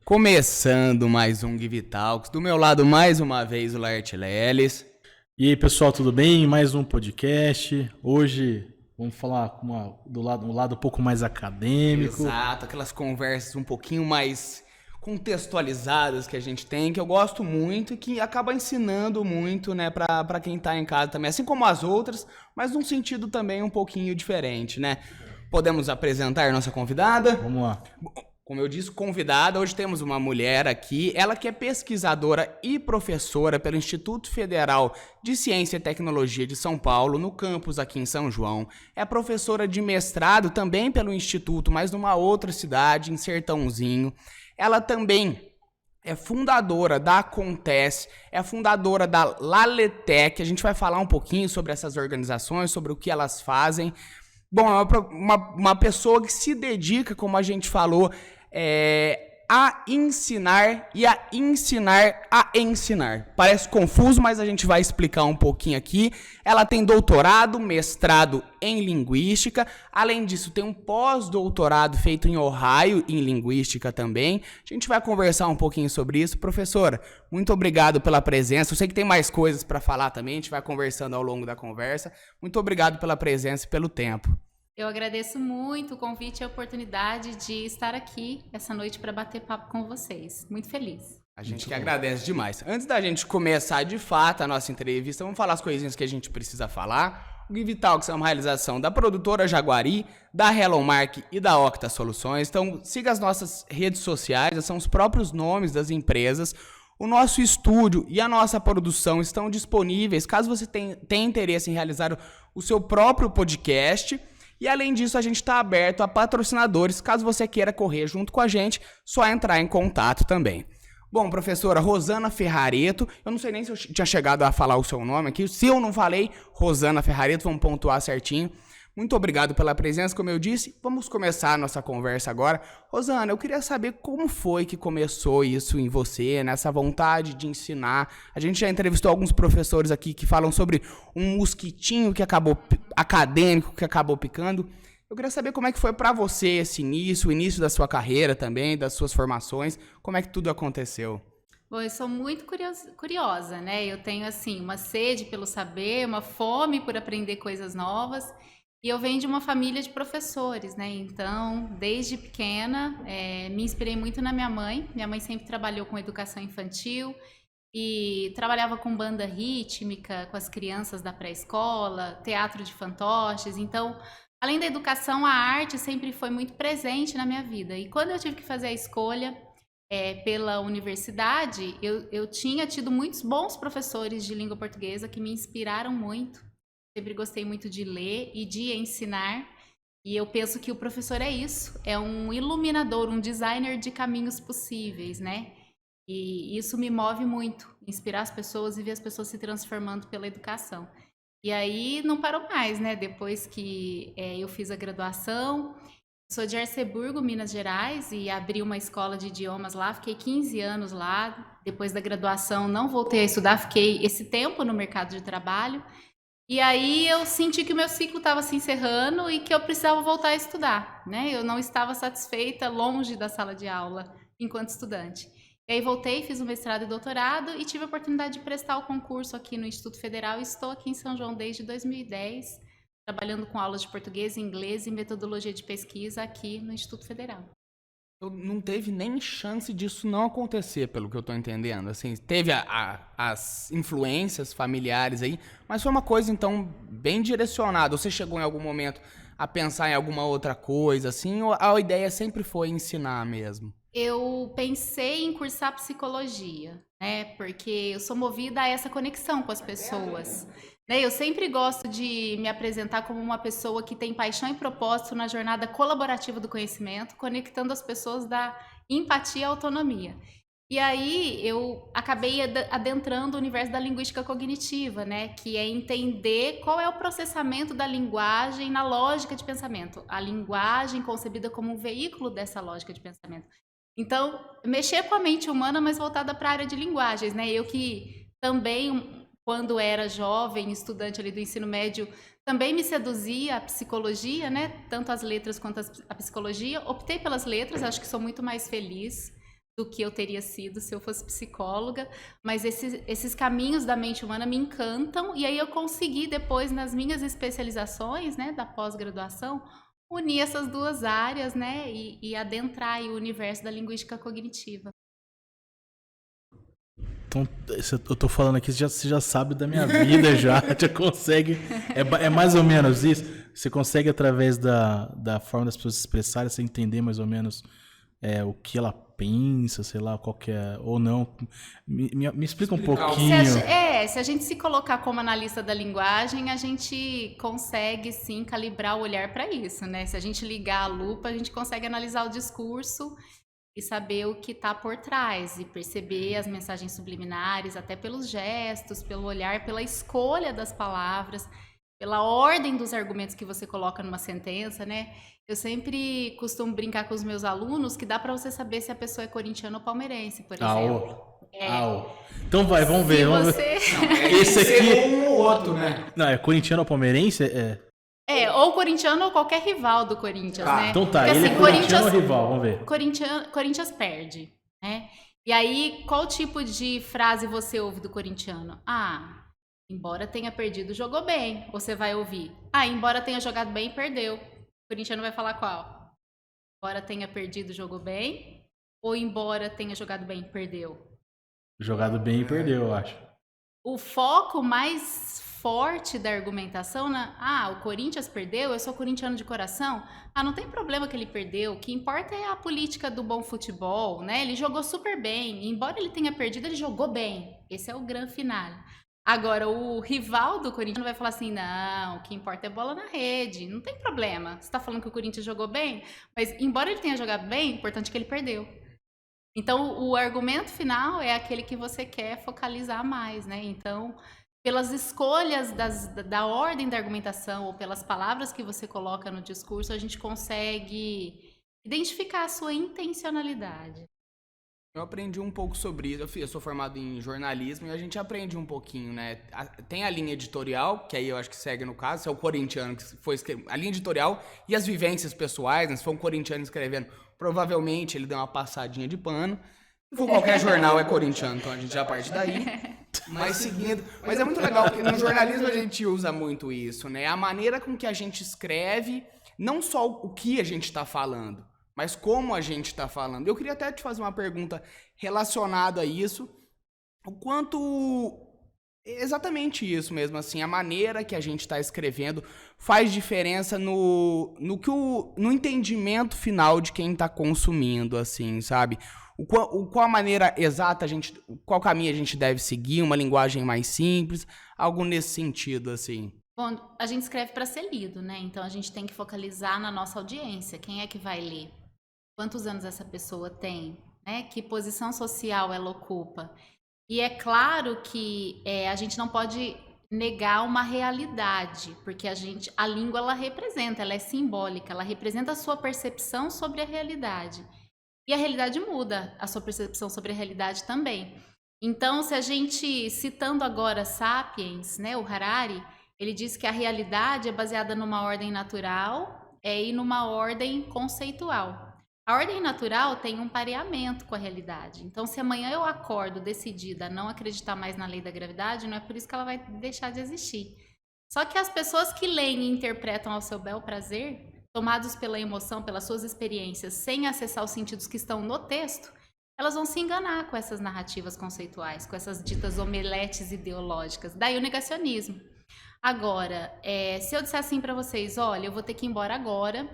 Começando mais um Give Talks, do meu lado mais uma vez o Laerte Leles. E aí pessoal, tudo bem? Mais um podcast. Hoje vamos falar um lado um pouco mais acadêmico. Exato, aquelas conversas um pouquinho mais contextualizadas que a gente tem, que eu gosto muito e que acaba ensinando muito, né, pra quem tá em casa também, assim como as outras, mas num sentido também um pouquinho diferente, né? Podemos apresentar nossa convidada? Vamos lá. Como eu disse, convidada, hoje temos uma mulher aqui, ela que é pesquisadora e professora pelo Instituto Federal de Ciência e Tecnologia de São Paulo, no campus aqui em São João. É professora de mestrado também pelo Instituto, mas numa outra cidade, em Sertãozinho. Ela também é fundadora da Acontece, é fundadora da Laletec. A gente vai falar um pouquinho sobre essas organizações, sobre o que elas fazem. Bom, é uma pessoa que se dedica, como a gente falou, a ensinar e a ensinar a ensinar. Parece confuso, mas a gente vai explicar um pouquinho aqui. Ela tem doutorado, mestrado em linguística. Além disso, tem um pós-doutorado feito em Ohio em linguística também. A gente vai conversar um pouquinho sobre isso. Professora, muito obrigado pela presença. Eu sei que tem mais coisas para falar também. A gente vai conversando ao longo da conversa. Muito obrigado pela presença e pelo tempo. Eu agradeço muito o convite e a oportunidade de estar aqui essa noite para bater papo com vocês. Muito feliz. A gente que agradece demais. Antes da gente começar de fato a nossa entrevista, vamos falar as coisinhas que a gente precisa falar. O Give Talks é uma realização da produtora Jaguari, da Hello Mark e da Octa Soluções. Então siga as nossas redes sociais, são os próprios nomes das empresas. O nosso estúdio e a nossa produção estão disponíveis caso você tenha interesse em realizar o seu próprio podcast. E além disso, a gente está aberto a patrocinadores. Caso você queira correr junto com a gente, só entrar em contato também. Bom, professora Rosana Ferrareto, eu não sei nem se eu tinha chegado a falar o seu nome aqui. Se eu não falei, Rosana Ferrareto, vamos pontuar certinho. Muito obrigado pela presença, como eu disse. Vamos começar a nossa conversa agora. Rosana, eu queria saber como foi que começou isso em você, nessa vontade de ensinar. A gente já entrevistou alguns professores aqui que falam sobre um mosquitinho que acabou acadêmico, que acabou picando. Eu queria saber como é que foi para você esse início, o início da sua carreira também, das suas formações, como é que tudo aconteceu? Bom, eu sou muito curiosa, né? Eu tenho, assim, uma sede pelo saber, uma fome por aprender coisas novas. E eu venho de uma família de professores, né? Então, desde pequena, me inspirei muito na minha mãe. Minha mãe sempre trabalhou com educação infantil e trabalhava com banda rítmica, com as crianças da pré-escola, teatro de fantoches. Então, além da educação, a arte sempre foi muito presente na minha vida. E quando eu tive que fazer a escolha pela universidade, eu tinha tido muitos bons professores de língua portuguesa que me inspiraram muito. Sempre gostei muito de ler e de ensinar, e eu penso que o professor é isso, é um iluminador, um designer de caminhos possíveis, né? E isso me move muito, inspirar as pessoas e ver as pessoas se transformando pela educação. E aí não parou mais, né? Depois que eu fiz a graduação, sou de Arceburgo, Minas Gerais, e abri uma escola de idiomas lá, fiquei 15 anos lá. Depois da graduação não voltei a estudar, fiquei esse tempo no mercado de trabalho. E aí eu senti que o meu ciclo estava se encerrando e que eu precisava voltar a estudar, né? Eu não estava satisfeita longe da sala de aula enquanto estudante. E aí voltei, fiz um mestrado e doutorado e tive a oportunidade de prestar o concurso aqui no Instituto Federal e estou aqui em São João desde 2010, trabalhando com aulas de português, inglês e metodologia de pesquisa aqui no Instituto Federal. Não teve nem chance disso não acontecer, pelo que eu tô entendendo. Assim, teve as influências familiares aí, mas foi uma coisa, então, bem direcionada. Você chegou em algum momento a pensar em alguma outra coisa, assim, ou a ideia sempre foi ensinar mesmo? Eu pensei em cursar psicologia, né? Porque eu sou movida a essa conexão com as pessoas. Né? Eu sempre gosto de me apresentar como uma pessoa que tem paixão e propósito na jornada colaborativa do conhecimento, conectando as pessoas da empatia e autonomia. E aí eu acabei adentrando o universo da linguística cognitiva, né? Que é entender qual é o processamento da linguagem na lógica de pensamento. A linguagem concebida como um veículo dessa lógica de pensamento. Então, mexer com a mente humana, mas voltada para a área de linguagens, né? Eu que também, quando era jovem, estudante ali do ensino médio, também me seduzia a psicologia, né? Tanto as letras quanto a psicologia. Optei pelas letras, acho que sou muito mais feliz do que eu teria sido se eu fosse psicóloga, mas esses caminhos da mente humana me encantam, e aí eu consegui depois, nas minhas especializações, né, da pós-graduação, unir essas duas áreas, né, e adentrar aí o universo da linguística cognitiva. Então, eu tô falando aqui, você já sabe da minha vida, já consegue. É mais ou menos isso. Você consegue, através da forma das pessoas se expressarem, você entender mais ou menos o que ela pensa, sei lá, qual que é, ou não. Me explica um pouquinho. Se a gente se colocar como analista da linguagem, a gente consegue sim calibrar o olhar para isso, né? Se a gente ligar a lupa, a gente consegue analisar o discurso e saber o que está por trás, e perceber as mensagens subliminares, até pelos gestos, pelo olhar, pela escolha das palavras, pela ordem dos argumentos que você coloca numa sentença, né? Eu sempre costumo brincar com os meus alunos que dá para você saber se a pessoa é corintiana ou palmeirense, por exemplo. Então vamos ver. Não, esse aqui um ou outro, né? Não, é corintiano ou palmeirense? Ou corintiano ou qualquer rival do Corinthians, né? Então tá, porque, ele assim, é corintiano ou rival? Vamos ver. Corinthians perde, né? E aí, qual tipo de frase você ouve do corintiano? Embora tenha perdido, jogou bem. Ou você vai ouvir, embora tenha jogado bem, perdeu. O corintiano vai falar qual? Embora tenha perdido, jogou bem? Ou embora tenha jogado bem, perdeu? Jogado bem e perdeu, eu acho. O foco mais forte da argumentação, né? O Corinthians perdeu, eu sou corintiano de coração. Não tem problema que ele perdeu, o que importa é a política do bom futebol, né? Ele jogou super bem, embora ele tenha perdido, ele jogou bem. Esse é o grande finale. Agora, o rival do Corinthians vai falar assim, não, o que importa é bola na rede, não tem problema. Você tá falando que o Corinthians jogou bem, mas embora ele tenha jogado bem, o importante é que ele perdeu. Então, o argumento final é aquele que você quer focalizar mais, né? Então, pelas escolhas da ordem da argumentação ou pelas palavras que você coloca no discurso, a gente consegue identificar a sua intencionalidade. Eu aprendi um pouco sobre isso. Eu sou formado em jornalismo e a gente aprende um pouquinho, né? Tem a linha editorial, que aí eu acho que segue no caso, se é o corintiano que foi escrever. A linha editorial e as vivências pessoais, né? Se for um corintiano escrevendo, provavelmente ele deu uma passadinha de pano. Se for qualquer jornal é corintiano, então a gente já parte daí. Mas seguindo. Mas é muito legal, porque no jornalismo a gente usa muito isso, né? A maneira com que a gente escreve, não só o que a gente está falando, mas como a gente está falando. Eu queria até te fazer uma pergunta relacionada a isso. O quanto... Exatamente isso mesmo, assim, a maneira que a gente está escrevendo faz diferença no entendimento final de quem está consumindo, assim, sabe? Qual a maneira exata, qual caminho a gente deve seguir, uma linguagem mais simples, algo nesse sentido, assim. Bom, a gente escreve para ser lido, né? Então a gente tem que focalizar na nossa audiência. Quem é que vai ler? Quantos anos essa pessoa tem? Né? Que posição social ela ocupa? E é claro que a gente não pode negar uma realidade, porque a língua ela representa, ela é simbólica, ela representa a sua percepção sobre a realidade. E a realidade muda, a sua percepção sobre a realidade também. Então, se a gente, citando agora Sapiens, né, o Harari, ele diz que a realidade é baseada numa ordem natural e numa ordem conceitual. A ordem natural tem um pareamento com a realidade. Então, se amanhã eu acordo decidida a não acreditar mais na lei da gravidade, não é por isso que ela vai deixar de existir. Só que as pessoas que leem e interpretam ao seu bel prazer, tomados pela emoção, pelas suas experiências, sem acessar os sentidos que estão no texto, elas vão se enganar com essas narrativas conceituais, com essas ditas omeletes ideológicas. Daí o negacionismo. Agora, se eu disser assim para vocês, olha, eu vou ter que ir embora agora,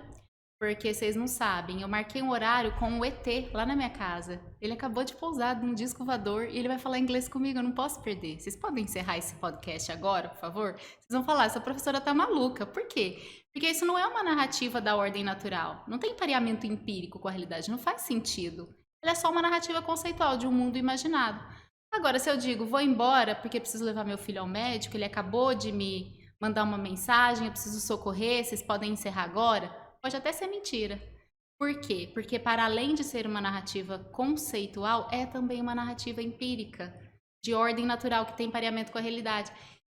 porque vocês não sabem, eu marquei um horário com um ET lá na minha casa. Ele acabou de pousar num disco voador e ele vai falar inglês comigo, eu não posso perder. Vocês podem encerrar esse podcast agora, por favor? Vocês vão falar, essa professora tá maluca. Por quê? Porque isso não é uma narrativa da ordem natural. Não tem pareamento empírico com a realidade, não faz sentido. Ela é só uma narrativa conceitual de um mundo imaginado. Agora, se eu digo, vou embora porque preciso levar meu filho ao médico, ele acabou de me mandar uma mensagem, eu preciso socorrer, vocês podem encerrar agora? Pode até ser mentira. Por quê? Porque para além de ser uma narrativa conceitual, é também uma narrativa empírica, de ordem natural, que tem pareamento com a realidade.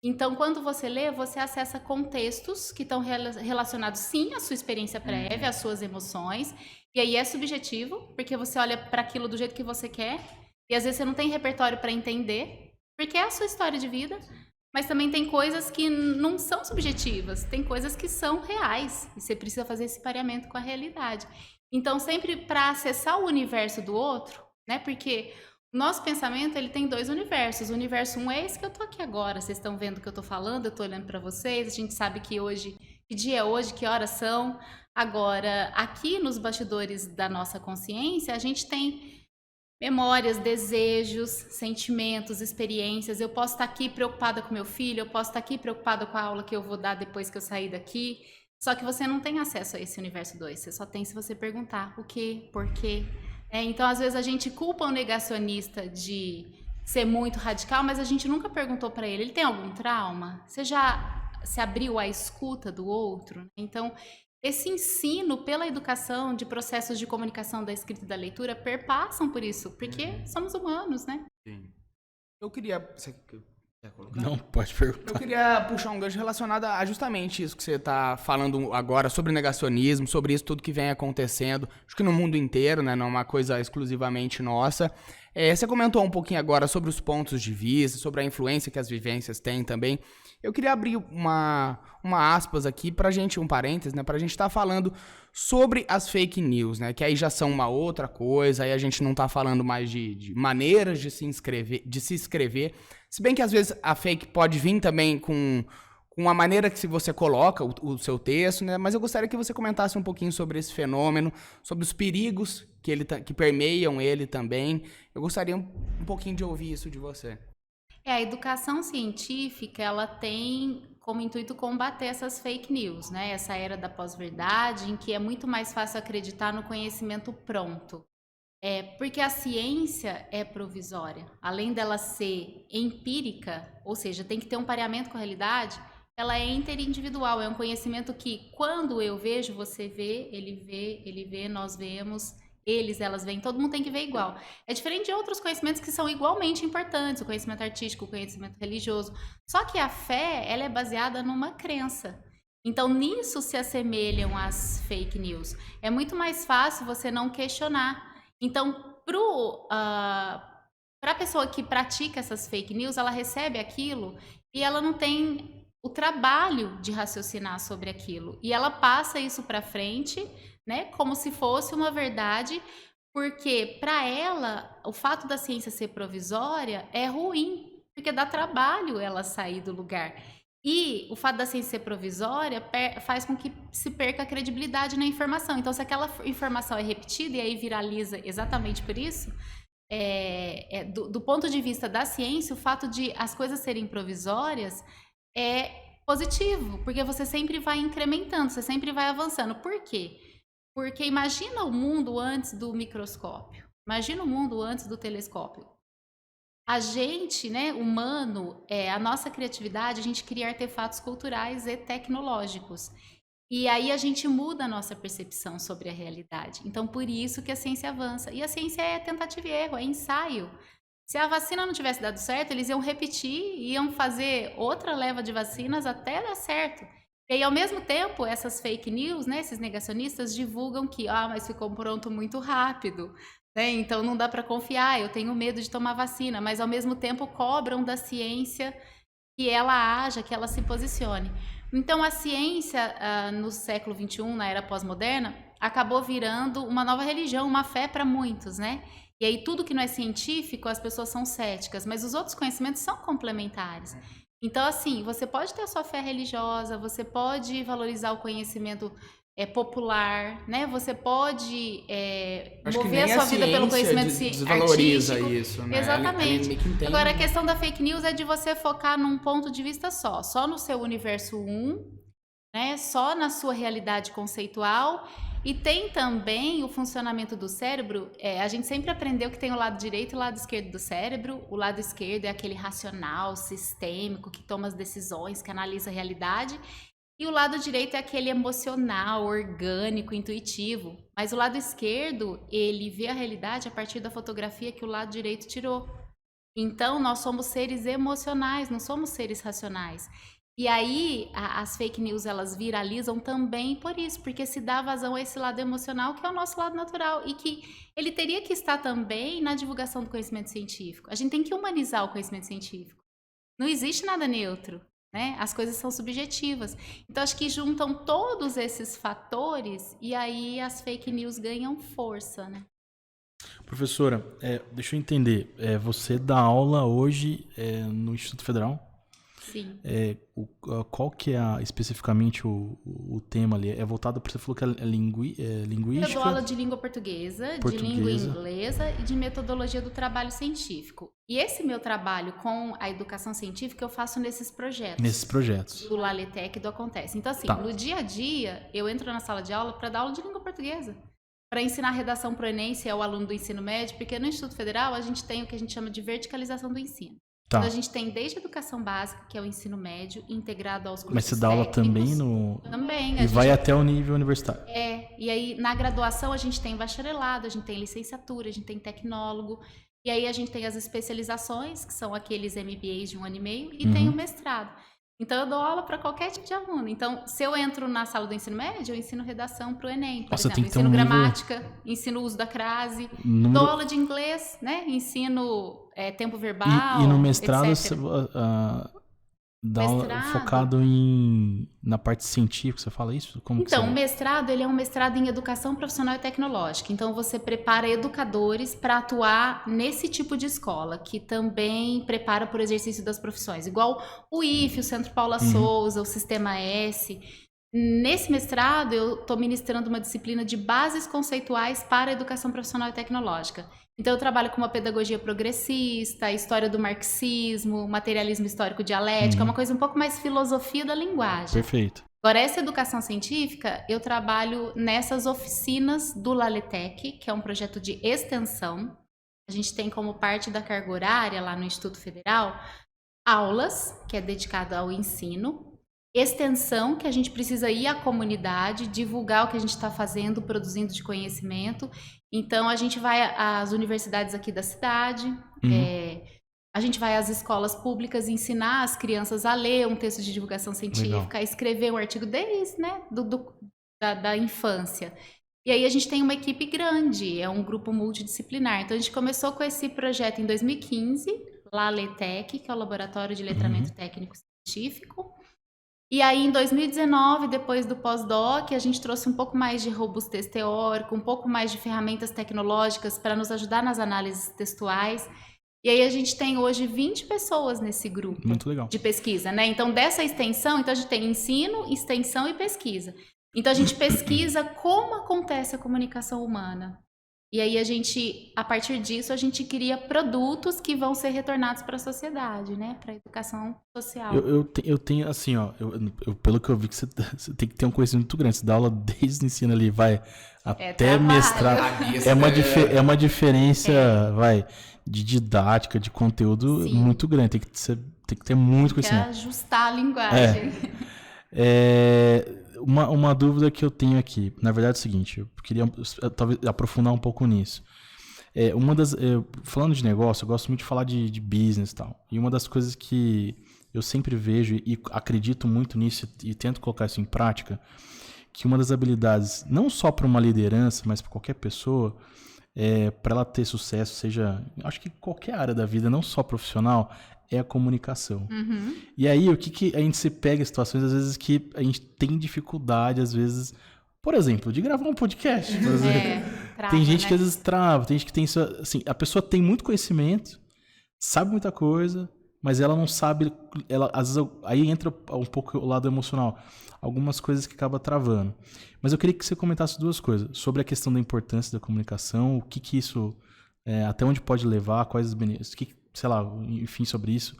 Então, quando você lê, você acessa contextos que estão relacionados, sim, à sua experiência prévia, às suas emoções. E aí é subjetivo, porque você olha para aquilo do jeito que você quer. E às vezes você não tem repertório para entender, porque é a sua história de vida. Mas também tem coisas que não são subjetivas, tem coisas que são reais. E você precisa fazer esse pareamento com a realidade. Então, sempre para acessar o universo do outro, né? Porque o nosso pensamento, ele tem 2 universos. O universo 1 é esse que eu tô aqui agora. Vocês estão vendo o que eu tô falando, eu tô olhando para vocês. A gente sabe que hoje, que dia é hoje, que horas são. Agora, aqui nos bastidores da nossa consciência, a gente tem memórias, desejos, sentimentos, experiências. Eu posso estar aqui preocupada com meu filho, eu posso estar aqui preocupada com a aula que eu vou dar depois que eu sair daqui. Só que você não tem acesso a esse universo 2. Você só tem se você perguntar o quê, por quê. Então, às vezes, a gente culpa o negacionista de ser muito radical, mas a gente nunca perguntou para ele tem algum trauma? Você já se abriu à escuta do outro? Então, esse ensino pela educação de processos de comunicação da escrita e da leitura perpassam por isso, porque somos humanos, né? Sim. Eu queria... Você quer colocar? Não, pode perguntar. Eu queria puxar um gancho relacionado a justamente isso que você está falando agora, sobre negacionismo, sobre isso tudo que vem acontecendo, acho que no mundo inteiro, né, não é uma coisa exclusivamente nossa. Você comentou um pouquinho agora sobre os pontos de vista, sobre a influência que as vivências têm também. Eu queria abrir uma aspas aqui pra gente, um parênteses, né, pra gente estar falando sobre as fake news, né, que aí já são uma outra coisa, aí a gente não tá falando mais de maneiras de se inscrever, se bem que às vezes a fake pode vir também com a maneira que você coloca o seu texto, né, mas eu gostaria que você comentasse um pouquinho sobre esse fenômeno, sobre os perigos que permeiam ele também. Eu gostaria um pouquinho de ouvir isso de você. A educação científica, ela tem como intuito combater essas fake news, né? Essa era da pós-verdade, em que é muito mais fácil acreditar no conhecimento pronto. Porque a ciência é provisória. Além dela ser empírica, ou seja, tem que ter um pareamento com a realidade, ela é interindividual, é um conhecimento que quando eu vejo, você vê, ele vê, nós vemos... elas veem, todo mundo tem que ver igual. É diferente de outros conhecimentos que são igualmente importantes, o conhecimento artístico, o conhecimento religioso. Só que a fé, ela é baseada numa crença. Então, nisso se assemelham as fake news. É muito mais fácil você não questionar. Então, para a pessoa que pratica essas fake news, ela recebe aquilo e ela não tem o trabalho de raciocinar sobre aquilo. E ela passa isso para frente, né, como se fosse uma verdade, porque para ela o fato da ciência ser provisória é ruim, porque dá trabalho ela sair do lugar. E o fato da ciência ser provisória faz com que se perca a credibilidade na informação. Então, se aquela informação é repetida e aí viraliza exatamente por isso, do ponto de vista da ciência, o fato de as coisas serem provisórias é positivo, porque você sempre vai incrementando, você sempre vai avançando. Por quê? Porque imagina o mundo antes do microscópio, imagina o mundo antes do telescópio. A gente, né, humano, a nossa criatividade, a gente cria artefatos culturais e tecnológicos. E aí a gente muda a nossa percepção sobre a realidade. Então, por isso que a ciência avança. E a ciência é tentativa e erro, é ensaio. Se a vacina não tivesse dado certo, eles iam repetir, iam fazer outra leva de vacinas até dar certo. E aí, ao mesmo tempo, essas fake news, né, esses negacionistas divulgam que, mas ficou pronto muito rápido, né? Então não dá para confiar, eu tenho medo de tomar vacina, mas ao mesmo tempo cobram da ciência que ela haja, que ela se posicione. Então a ciência, no século XXI, na era pós-moderna, acabou virando uma nova religião, uma fé para muitos, né? E aí tudo que não é científico, as pessoas são céticas, mas os outros conhecimentos são complementares. Então, assim, você pode ter a sua fé religiosa, você pode valorizar o conhecimento popular, né? Você pode mover a sua vida pelo conhecimento desvaloriza artístico. Isso, né? Exatamente. Agora, a questão da fake news é de você focar num ponto de vista só no seu universo 1, né? Só na sua realidade conceitual. E tem também o funcionamento do cérebro. A gente sempre aprendeu que tem o lado direito e o lado esquerdo do cérebro. O lado esquerdo é aquele racional, sistêmico, que toma as decisões, que analisa a realidade. E o lado direito é aquele emocional, orgânico, intuitivo. Mas o lado esquerdo, ele vê a realidade a partir da fotografia que o lado direito tirou. Então, nós somos seres emocionais, não somos seres racionais. E aí, as fake news, elas viralizam também por isso, porque se dá vazão a esse lado emocional, que é o nosso lado natural, e que ele teria que estar também na divulgação do conhecimento científico. A gente tem que humanizar o conhecimento científico. Não existe nada neutro, né? As coisas são subjetivas. Então, acho que juntam todos esses fatores, e aí as fake news ganham força, né? Professora, deixa eu entender. Você dá aula hoje no Instituto Federal? Sim. Qual que é especificamente o tema ali? É voltado para você falou que é linguística? Eu dou aula de língua portuguesa, de língua inglesa e de metodologia do trabalho científico. E esse meu trabalho com a educação científica eu faço nesses projetos. Nesses projetos. Do LALETEC e do Acontece. Então, assim, no dia a dia, eu entro na sala de aula para dar aula de língua portuguesa. Para ensinar redação para o Enem, se é o aluno do ensino médio, porque no Instituto Federal a gente tem o que a gente chama de verticalização do ensino. Então, a gente tem desde a educação básica, que é o ensino médio, integrado aos cursos técnicos. Mas você dá aula também no... Também. E vai até o nível universitário. E aí na graduação a gente tem bacharelado, a gente tem licenciatura, a gente tem tecnólogo. E aí a gente tem as especializações, que são aqueles MBAs de 1 ano e meio, e tem o mestrado. Então, eu dou aula para qualquer tipo de aluno. Então, se eu entro na sala do ensino médio, eu ensino redação para o Enem, por exemplo. Ensino gramática, ensino o uso da crase, dou aula de inglês, né? Ensino tempo verbal, e no mestrado, você dá aula focado na parte científica, você fala isso? Então, o mestrado, ele é um mestrado em educação profissional e tecnológica. Então, você prepara educadores para atuar nesse tipo de escola, que também prepara para o exercício das profissões. Igual o IFE, o Centro Paula Souza, o Sistema S. Nesse mestrado, eu estou ministrando uma disciplina de bases conceituais para a educação profissional e tecnológica. Então, eu trabalho com uma pedagogia progressista, história do marxismo, materialismo histórico dialético, é uma coisa um pouco mais filosofia da linguagem. Perfeito. Agora, essa educação científica, eu trabalho nessas oficinas do LALETEC, que é um projeto de extensão. A gente tem como parte da carga horária, lá no Instituto Federal, aulas, que é dedicado ao ensino, extensão, que a gente precisa ir à comunidade, divulgar o que a gente está fazendo, produzindo de conhecimento. Então, a gente vai às universidades aqui da cidade, a gente vai às escolas públicas ensinar as crianças a ler um texto de divulgação científica, a escrever um artigo desde, né, da infância. E aí a gente tem uma equipe grande, é um grupo multidisciplinar. Então, a gente começou com esse projeto em 2015, LALETEC, que é o Laboratório de Letramento Técnico Científico. E aí, em 2019, depois do pós-doc, a gente trouxe um pouco mais de robustez teórica, um pouco mais de ferramentas tecnológicas para nos ajudar nas análises textuais. E aí, a gente tem hoje 20 pessoas nesse grupo. Muito legal. De pesquisa, né? Então, dessa extensão, então a gente tem ensino, extensão e pesquisa. Então, a gente pesquisa como acontece a comunicação humana. E aí, a partir disso, a gente cria produtos que vão ser retornados para a sociedade, né? Para a educação social. Eu tenho, assim, ó, pelo que eu vi, que você tem que ter um conhecimento muito grande. Você dá aula desde o ensino ali, vai, até mestrado. É uma diferença, vai, de didática, de conteúdo muito grande. Tem que ter muito conhecimento. Tem que ajustar a linguagem. Uma dúvida que eu tenho aqui, na verdade é o seguinte, eu queria talvez aprofundar um pouco nisso. Falando de negócio, eu gosto muito de falar de business e tal. E uma das coisas que eu sempre vejo e acredito muito nisso e tento colocar isso em prática, que uma das habilidades, não só para uma liderança, mas para qualquer pessoa, para ela ter sucesso, seja, acho que qualquer área da vida, não só profissional, é a comunicação. E aí, o que a gente se pega em situações, às vezes, que a gente tem dificuldade, às vezes, por exemplo, de gravar um podcast. Por exemplo. Tem gente que às vezes trava, tem gente que tem isso, assim, a pessoa tem muito conhecimento, sabe muita coisa, mas ela não sabe, às vezes, aí entra um pouco o lado emocional, algumas coisas que acaba travando. Mas eu queria que você comentasse duas coisas, sobre a questão da importância da comunicação, o que isso, até onde pode levar, quais os benefícios, sei lá, enfim, sobre isso.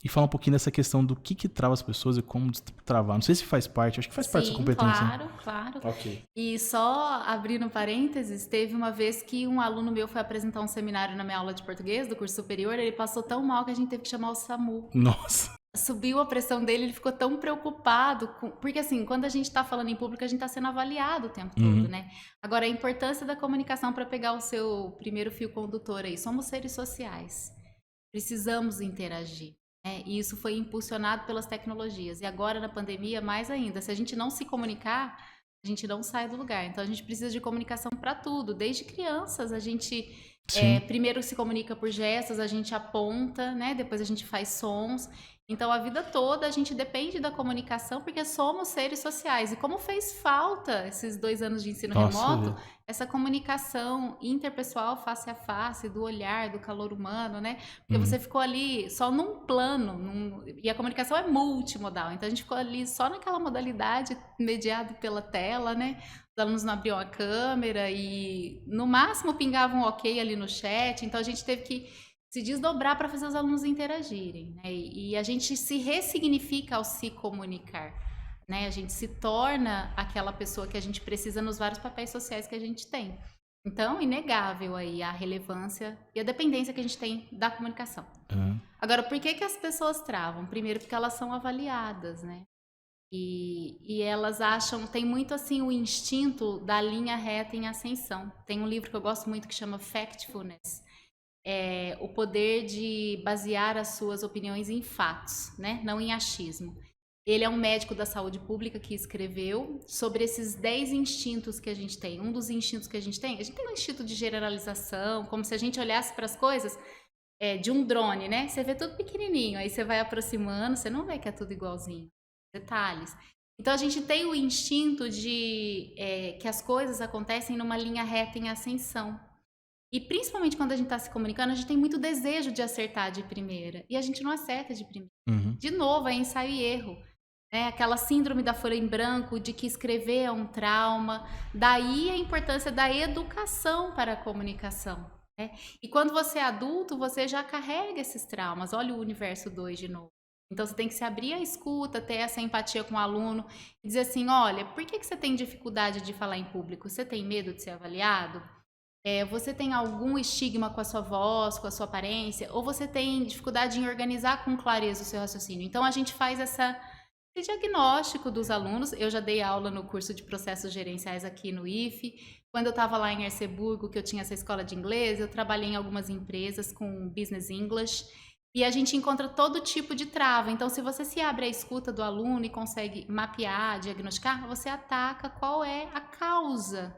E falar um pouquinho dessa questão do que trava as pessoas e como travar. Não sei se faz parte, acho que faz parte da sua competência. Claro. Ok. E só abrindo parênteses, teve uma vez que um aluno meu foi apresentar um seminário na minha aula de português, do curso superior, ele passou tão mal que a gente teve que chamar o SAMU. Nossa. Subiu a pressão dele, ele ficou tão preocupado, porque assim, quando a gente está falando em público, a gente está sendo avaliado o tempo todo, né? Agora, a importância da comunicação para pegar o seu primeiro fio condutor aí, somos seres sociais. precisamos interagir. E isso foi impulsionado pelas tecnologias. E agora, na pandemia, mais ainda. Se a gente não se comunicar, a gente não sai do lugar. Então, a gente precisa de comunicação para tudo. Desde crianças, a gente primeiro se comunica por gestos, a gente aponta, né? Depois a gente faz sons. Então, a vida toda a gente depende da comunicação porque somos seres sociais. E como fez falta esses 2 anos de ensino remoto, essa comunicação interpessoal face a face, do olhar, do calor humano, né? Porque você ficou ali só num plano, e a comunicação é multimodal. Então, a gente ficou ali só naquela modalidade mediada pela tela, né? Os alunos não abriam a câmera e, no máximo, pingavam um ok ali no chat. Então, a gente teve que se desdobrar para fazer os alunos interagirem, né? E a gente se ressignifica ao se comunicar, né? A gente se torna aquela pessoa que a gente precisa nos vários papéis sociais que a gente tem. Então, inegável aí a relevância e a dependência que a gente tem da comunicação. Agora, por que as pessoas travam? Primeiro, porque elas são avaliadas, né? E elas acham, tem muito assim o instinto da linha reta em ascensão. Tem um livro que eu gosto muito que chama Factfulness. O poder de basear as suas opiniões em fatos, né? Não em achismo. Ele é um médico da saúde pública que escreveu sobre esses 10 instintos que a gente tem. Um dos instintos que a gente tem um instinto de generalização, como se a gente olhasse para as coisas de um drone, né? Você vê tudo pequenininho, aí você vai aproximando, você não vê que é tudo igualzinho. Detalhes. Então, a gente tem o instinto de que as coisas acontecem numa linha reta em ascensão. E principalmente quando a gente está se comunicando, a gente tem muito desejo de acertar de primeira. E a gente não acerta de primeira. De novo, é ensaio e erro. Aquela síndrome da folha em branco, de que escrever é um trauma. Daí a importância da educação para a comunicação. E quando você é adulto, você já carrega esses traumas. Olha o universo 2 de novo. Então, você tem que se abrir à escuta, ter essa empatia com o aluno e dizer assim, olha, por que você tem dificuldade de falar em público? Você tem medo de ser avaliado? Você tem algum estigma com a sua voz, com a sua aparência? Ou você tem dificuldade em organizar com clareza o seu raciocínio? Então, a gente faz esse diagnóstico dos alunos. Eu já dei aula no curso de processos gerenciais aqui no IFE. Quando eu estava lá em Arceburgo, que eu tinha essa escola de inglês, eu trabalhei em algumas empresas com Business English. E a gente encontra todo tipo de trava. Então, se você se abre à escuta do aluno e consegue mapear, diagnosticar, você ataca qual é a causa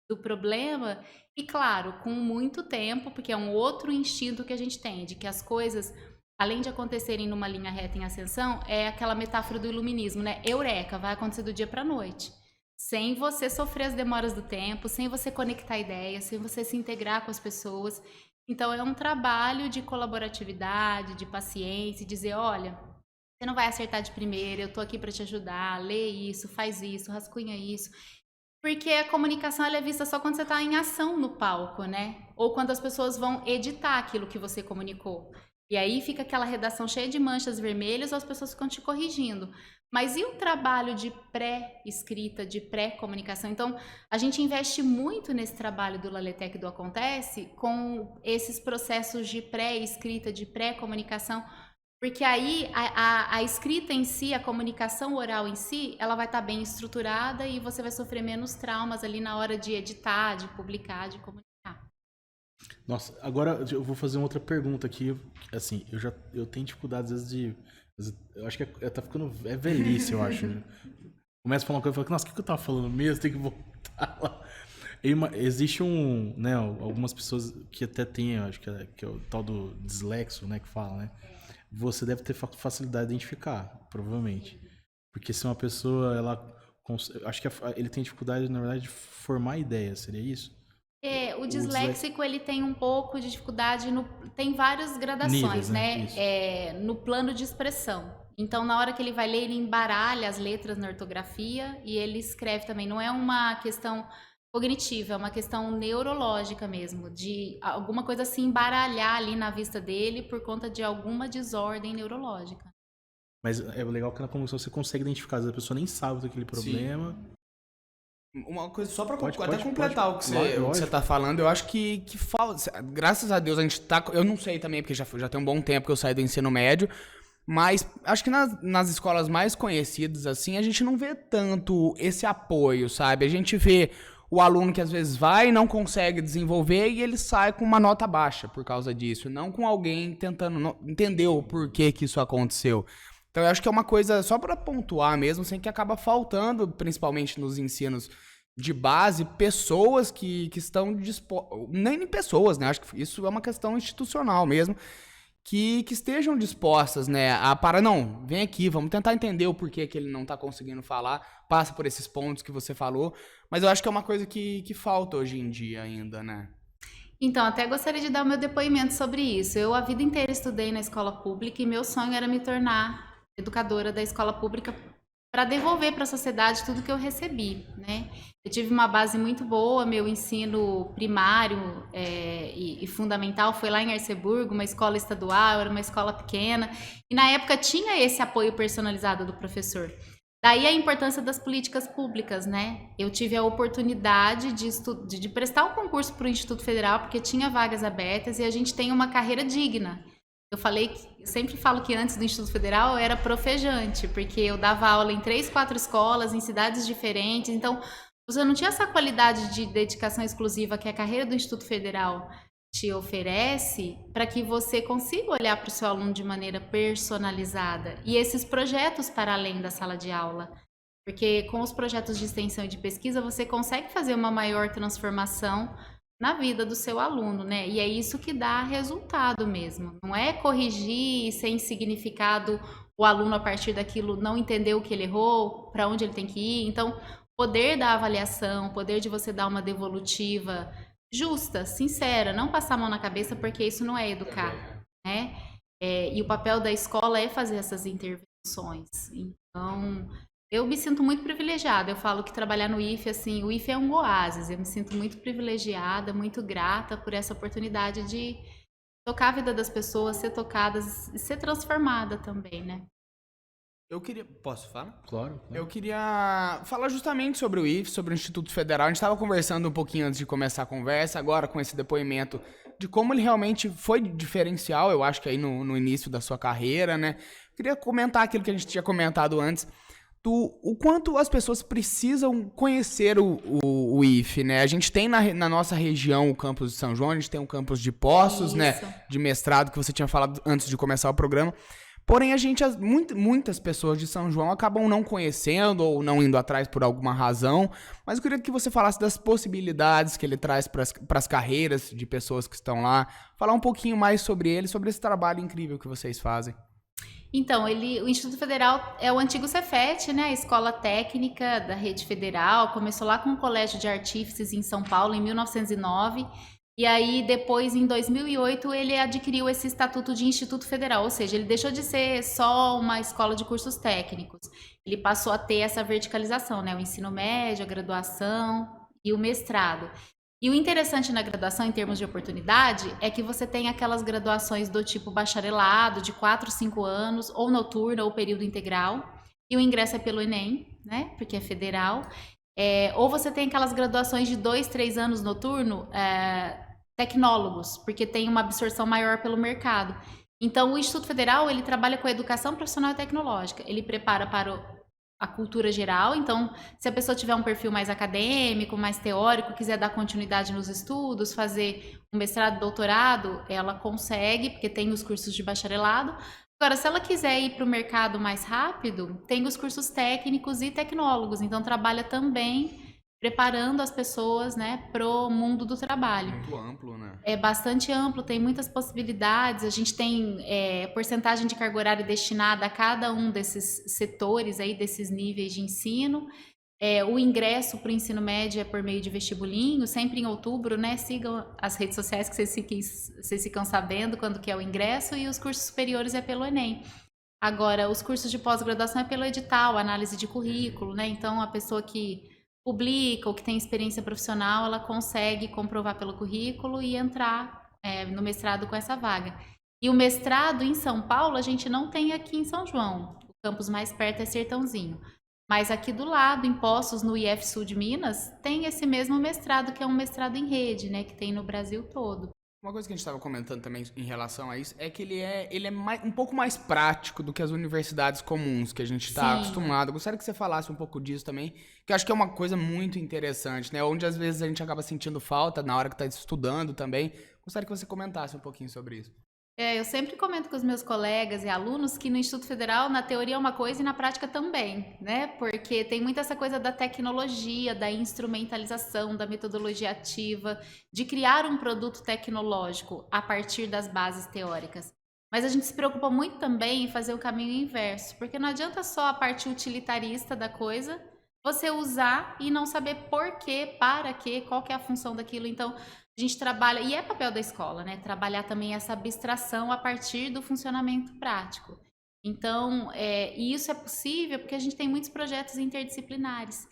do problema. E, claro, com muito tempo, porque é um outro instinto que a gente tem, de que as coisas, além de acontecerem numa linha reta em ascensão, é aquela metáfora do iluminismo, né? Eureka, vai acontecer do dia para a noite. Sem você sofrer as demoras do tempo, sem você conectar ideias, sem você se integrar com as pessoas. Então, é um trabalho de colaboratividade, de paciência, dizer, olha, você não vai acertar de primeira, eu tô aqui para te ajudar, lê isso, faz isso, rascunha isso. Porque a comunicação ela é vista só quando você está em ação no palco, né? Ou quando as pessoas vão editar aquilo que você comunicou. E aí fica aquela redação cheia de manchas vermelhas ou as pessoas ficam te corrigindo. Mas e o trabalho de pré-escrita, de pré-comunicação? Então, a gente investe muito nesse trabalho do Laletec do Acontece com esses processos de pré-escrita, de pré-comunicação, porque aí a escrita em si, a comunicação oral em si, ela vai estar bem estruturada e você vai sofrer menos traumas ali na hora de editar, de publicar, de comunicar. Nossa, agora eu vou fazer uma outra pergunta aqui. Assim, eu tenho dificuldades às vezes eu acho que tá ficando... É velhice, eu acho. Começa a falar uma coisa e falo, nossa, o que eu tava falando mesmo? Tem que voltar lá. Existe né, algumas pessoas que até têm, acho que é o tal do dislexo, né, que fala, né? Você deve ter facilidade de identificar, provavelmente. Porque se uma pessoa, acho que ele tem dificuldade, na verdade, de formar ideia, seria isso? O disléxico, ele tem um pouco de dificuldade, tem várias gradações, níveis, né? No plano de expressão. Então, na hora que ele vai ler, ele embaralha as letras na ortografia e ele escreve também. Não é uma questão cognitiva, é uma questão neurológica mesmo, de alguma coisa se embaralhar ali na vista dele por conta de alguma desordem neurológica. Mas é legal que na comunicação você consegue identificar, às vezes a pessoa nem sabe daquele problema. Sim. Uma coisa só pra completar o que você tá falando, eu acho que falta. Graças a Deus a gente tá. Eu não sei também, porque já tem um bom tempo que eu saí do ensino médio, mas acho que nas escolas mais conhecidas, assim, a gente não vê tanto esse apoio, sabe? A gente vê o aluno que às vezes vai e não consegue desenvolver e ele sai com uma nota baixa por causa disso, não com alguém tentando entender o porquê que isso aconteceu. Então eu acho que é uma coisa só para pontuar mesmo, assim, que acaba faltando, principalmente nos ensinos de base, pessoas que estão dispostas, nem pessoas, né? Acho que isso é uma questão institucional mesmo, que estejam dispostas, né, a parar, não, vem aqui, vamos tentar entender o porquê que ele não tá conseguindo falar, passa por esses pontos que você falou, mas eu acho que é uma coisa que falta hoje em dia ainda, né? Então, até gostaria de dar o meu depoimento sobre isso. Eu a vida inteira estudei na escola pública e meu sonho era me tornar educadora da escola pública para devolver para a sociedade tudo que eu recebi, né? Eu tive uma base muito boa, meu ensino primário e fundamental foi lá em Arceburgo, uma escola estadual, era uma escola pequena, e na época tinha esse apoio personalizado do professor. Daí a importância das políticas públicas, né? Eu tive a oportunidade de prestar o concurso para o Instituto Federal, porque tinha vagas abertas e a gente tem uma carreira digna. Eu sempre falo que antes do Instituto Federal eu era profejante, porque eu dava aula em 3, 4 escolas, em cidades diferentes, então você não tinha essa qualidade de dedicação exclusiva que a carreira do Instituto Federal te oferece para que você consiga olhar para o seu aluno de maneira personalizada. E esses projetos para além da sala de aula, porque com os projetos de extensão e de pesquisa você consegue fazer uma maior transformação na vida do seu aluno, né? E é isso que dá resultado mesmo. Não é corrigir sem significado o aluno a partir daquilo não entender o que ele errou, para onde ele tem que ir. Então, o poder da avaliação, o poder de você dar uma devolutiva justa, sincera, não passar a mão na cabeça, porque isso não é educar, né? E o papel da escola é fazer essas intervenções. Então, eu me sinto muito privilegiada. Eu falo que trabalhar no IFE, assim, o IFE é um oásis. Eu me sinto muito privilegiada, muito grata por essa oportunidade de tocar a vida das pessoas, ser tocadas e ser transformada também, né? Posso falar? Claro. Eu queria falar justamente sobre o IFE, sobre o Instituto Federal. A gente estava conversando um pouquinho antes de começar a conversa, agora com esse depoimento de como ele realmente foi diferencial, eu acho que aí no início da sua carreira, né? Eu queria comentar aquilo que a gente tinha comentado antes, o quanto as pessoas precisam conhecer o IFE, né? A gente tem na nossa região o campus de São João, a gente tem um campus de Poços, né? De mestrado, que você tinha falado antes de começar o programa. Porém, muitas pessoas de São João acabam não conhecendo ou não indo atrás por alguma razão. Mas eu queria que você falasse das possibilidades que ele traz para as carreiras de pessoas que estão lá. Falar um pouquinho mais sobre ele, sobre esse trabalho incrível que vocês fazem. Então, o Instituto Federal é o antigo Cefet, né? A escola técnica da rede federal. Começou lá com o Colégio de Artífices em São Paulo, em 1909. E aí, depois, em 2008, ele adquiriu esse estatuto de Instituto Federal, ou seja, ele deixou de ser só uma escola de cursos técnicos. Ele passou a ter essa verticalização, né? O ensino médio, a graduação e o mestrado. E o interessante na graduação, em termos de oportunidade, é que você tem aquelas graduações do tipo bacharelado, de 4, 5 anos, ou noturno, ou período integral. E o ingresso é pelo Enem, né? Porque é federal. Ou você tem aquelas graduações de 2, 3 anos noturno, tecnólogos, porque tem uma absorção maior pelo mercado. Então, o Instituto Federal, ele trabalha com a educação profissional e tecnológica. Ele prepara para a cultura geral. Então, se a pessoa tiver um perfil mais acadêmico, mais teórico, quiser dar continuidade nos estudos, fazer um mestrado, doutorado, ela consegue, porque tem os cursos de bacharelado. Agora, se ela quiser ir para o mercado mais rápido, tem os cursos técnicos e tecnólogos. Então, trabalha também preparando as pessoas, né, pro mundo do trabalho. Muito amplo, né? É bastante amplo, tem muitas possibilidades. A gente tem porcentagem de carga horária destinada a cada um desses setores aí, desses níveis de ensino. O ingresso para o ensino médio é por meio de vestibulinho, sempre em outubro, né? Sigam as redes sociais que vocês ficam sabendo quando que é o ingresso, e os cursos superiores é pelo Enem. Agora, os cursos de pós-graduação é pelo edital, análise de currículo, né? Então, a pessoa que publica ou que tem experiência profissional, ela consegue comprovar pelo currículo e entrar no mestrado com essa vaga. E o mestrado em São Paulo, a gente não tem aqui em São João. O campus mais perto é Sertãozinho. Mas aqui do lado, em Poços, no IF Sul de Minas, tem esse mesmo mestrado, que é um mestrado em rede, né? Que tem no Brasil todo. Uma coisa que a gente estava comentando também em relação a isso é que ele é um pouco mais prático do que as universidades comuns que a gente está acostumado. Eu gostaria que você falasse um pouco disso também, que eu acho que é uma coisa muito interessante, né? Onde às vezes a gente acaba sentindo falta na hora que está estudando também. Gostaria que você comentasse um pouquinho sobre isso. Eu sempre comento com os meus colegas e alunos que no Instituto Federal, na teoria é uma coisa e na prática também, né? Porque tem muito essa coisa da tecnologia, da instrumentalização, da metodologia ativa, de criar um produto tecnológico a partir das bases teóricas. Mas a gente se preocupa muito também em fazer o caminho inverso, porque não adianta só a parte utilitarista da coisa, você usar e não saber por quê, para quê, qual que é a função daquilo. Então, a gente trabalha, e é papel da escola, né? Trabalhar também essa abstração a partir do funcionamento prático. Então, e isso é possível porque a gente tem muitos projetos interdisciplinares.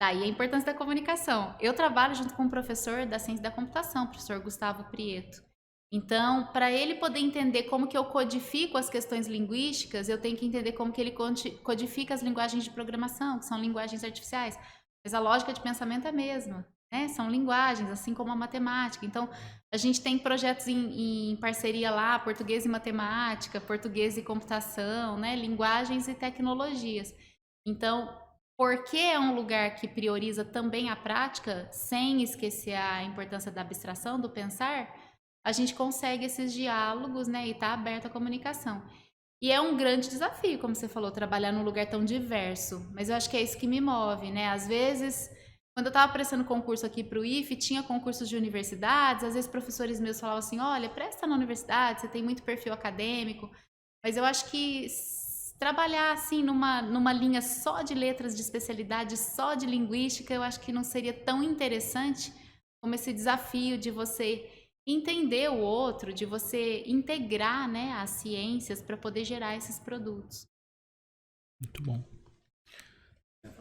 Daí a importância da comunicação. Eu trabalho junto com um professor da ciência da computação, o professor Gustavo Prieto. Então, para ele poder entender como que eu codifico as questões linguísticas, eu tenho que entender como que ele codifica as linguagens de programação, que são linguagens artificiais. Mas a lógica de pensamento é a mesma. São linguagens, assim como a matemática. Então, a gente tem projetos em parceria lá, português e matemática, português e computação, né? Linguagens e tecnologias. Então, porque é um lugar que prioriza também a prática, sem esquecer a importância da abstração, do pensar, a gente consegue esses diálogos, né? E está aberto à comunicação. E é um grande desafio, como você falou, trabalhar num lugar tão diverso. Mas eu acho que é isso que me move, né? Às vezes, quando eu estava prestando concurso aqui para o IFE, tinha concursos de universidades, às vezes professores meus falavam assim, olha, presta na universidade, você tem muito perfil acadêmico, mas eu acho que trabalhar assim numa linha só de letras de especialidade, só de linguística, eu acho que não seria tão interessante como esse desafio de você entender o outro, de você integrar, né, as ciências para poder gerar esses produtos. Muito bom.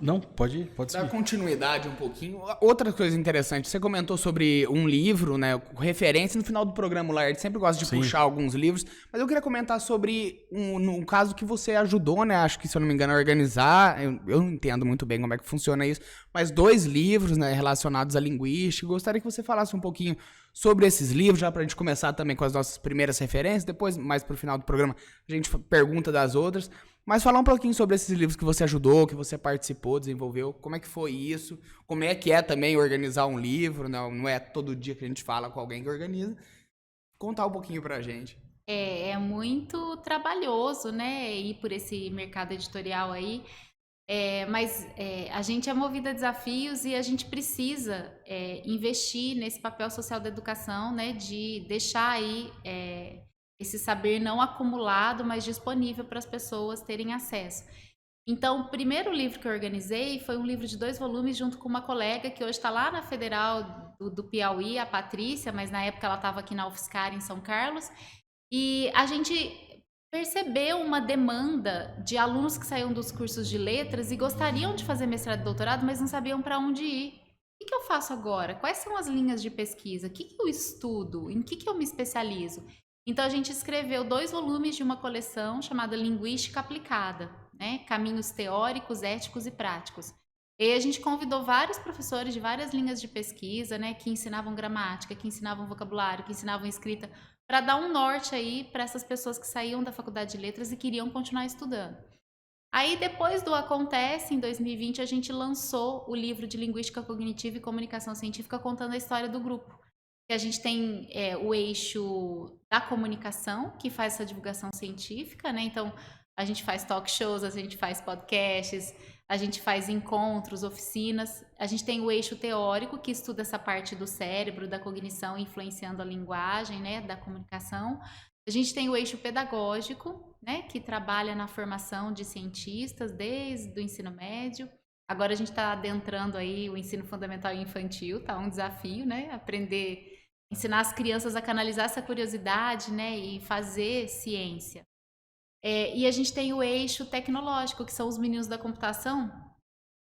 Não, pode Dar seguir. continuidade um pouquinho. Outra coisa interessante, você comentou sobre um livro, né? Referência no final do programa, o Laerte sempre gosta de puxar alguns livros, mas eu queria comentar sobre um caso que você ajudou, né? Acho que, se eu não me engano, a organizar. Eu não entendo muito bem como é que funciona isso, mas 2 livros, né, relacionados à linguística. Gostaria que você falasse um pouquinho sobre esses livros, já pra gente começar também com as nossas primeiras referências, depois, mais pro final do programa, a gente pergunta das outras. Mas falar um pouquinho sobre esses livros que você ajudou, que você participou, desenvolveu, como é que foi isso, como é que é também organizar um livro, não é todo dia que a gente fala com alguém que organiza. Contar um pouquinho pra gente. É muito trabalhoso, né, ir por esse mercado editorial aí, mas a gente é movido a desafios e a gente precisa investir nesse papel social da educação, né, de deixar aí esse saber não acumulado, mas disponível para as pessoas terem acesso. Então, o primeiro livro que eu organizei foi um livro de 2 volumes junto com uma colega que hoje está lá na Federal do Piauí, a Patrícia, mas na época ela estava aqui na UFSCar, em São Carlos, e a gente percebeu uma demanda de alunos que saíam dos cursos de letras e gostariam de fazer mestrado e doutorado, mas não sabiam para onde ir. O que eu faço agora? Quais são as linhas de pesquisa? O que eu estudo? Em que eu me especializo? Então, a gente escreveu 2 volumes de uma coleção chamada Linguística Aplicada, né? Caminhos teóricos, éticos e práticos. E aí a gente convidou vários professores de várias linhas de pesquisa, né? Que ensinavam gramática, que ensinavam vocabulário, que ensinavam escrita, para dar um norte aí para essas pessoas que saíam da Faculdade de Letras e queriam continuar estudando. Aí, depois do Acontece, em 2020, a gente lançou o livro de Linguística Cognitiva e Comunicação Científica, contando a história do grupo. A gente tem o eixo da comunicação, que faz essa divulgação científica, né? Então, a gente faz talk shows, a gente faz podcasts, a gente faz encontros, oficinas. A gente tem o eixo teórico, que estuda essa parte do cérebro, da cognição, influenciando a linguagem, né? Da comunicação. A gente tem o eixo pedagógico, né? Que trabalha na formação de cientistas desde o ensino médio. Agora a gente está adentrando aí o ensino fundamental e infantil, tá um desafio, né? Ensinar as crianças a canalizar essa curiosidade, né? E fazer ciência. E a gente tem o eixo tecnológico, que são os meninos da computação,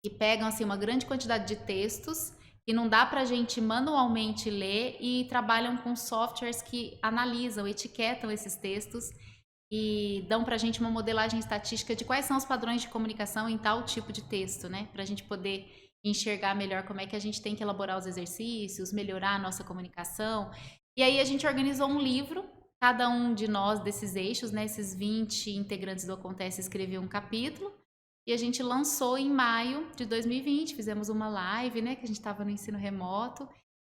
que pegam assim, uma grande quantidade de textos que não dá para a gente manualmente ler e trabalham com softwares que analisam, etiquetam esses textos e dão para a gente uma modelagem estatística de quais são os padrões de comunicação em tal tipo de texto, né? Para a gente poder enxergar melhor como é que a gente tem que elaborar os exercícios, melhorar a nossa comunicação. E aí a gente organizou um livro, cada um de nós desses eixos, né, esses 20 integrantes do Acontece escreveu um capítulo, e a gente lançou em maio de 2020, fizemos uma live, né, que a gente estava no ensino remoto.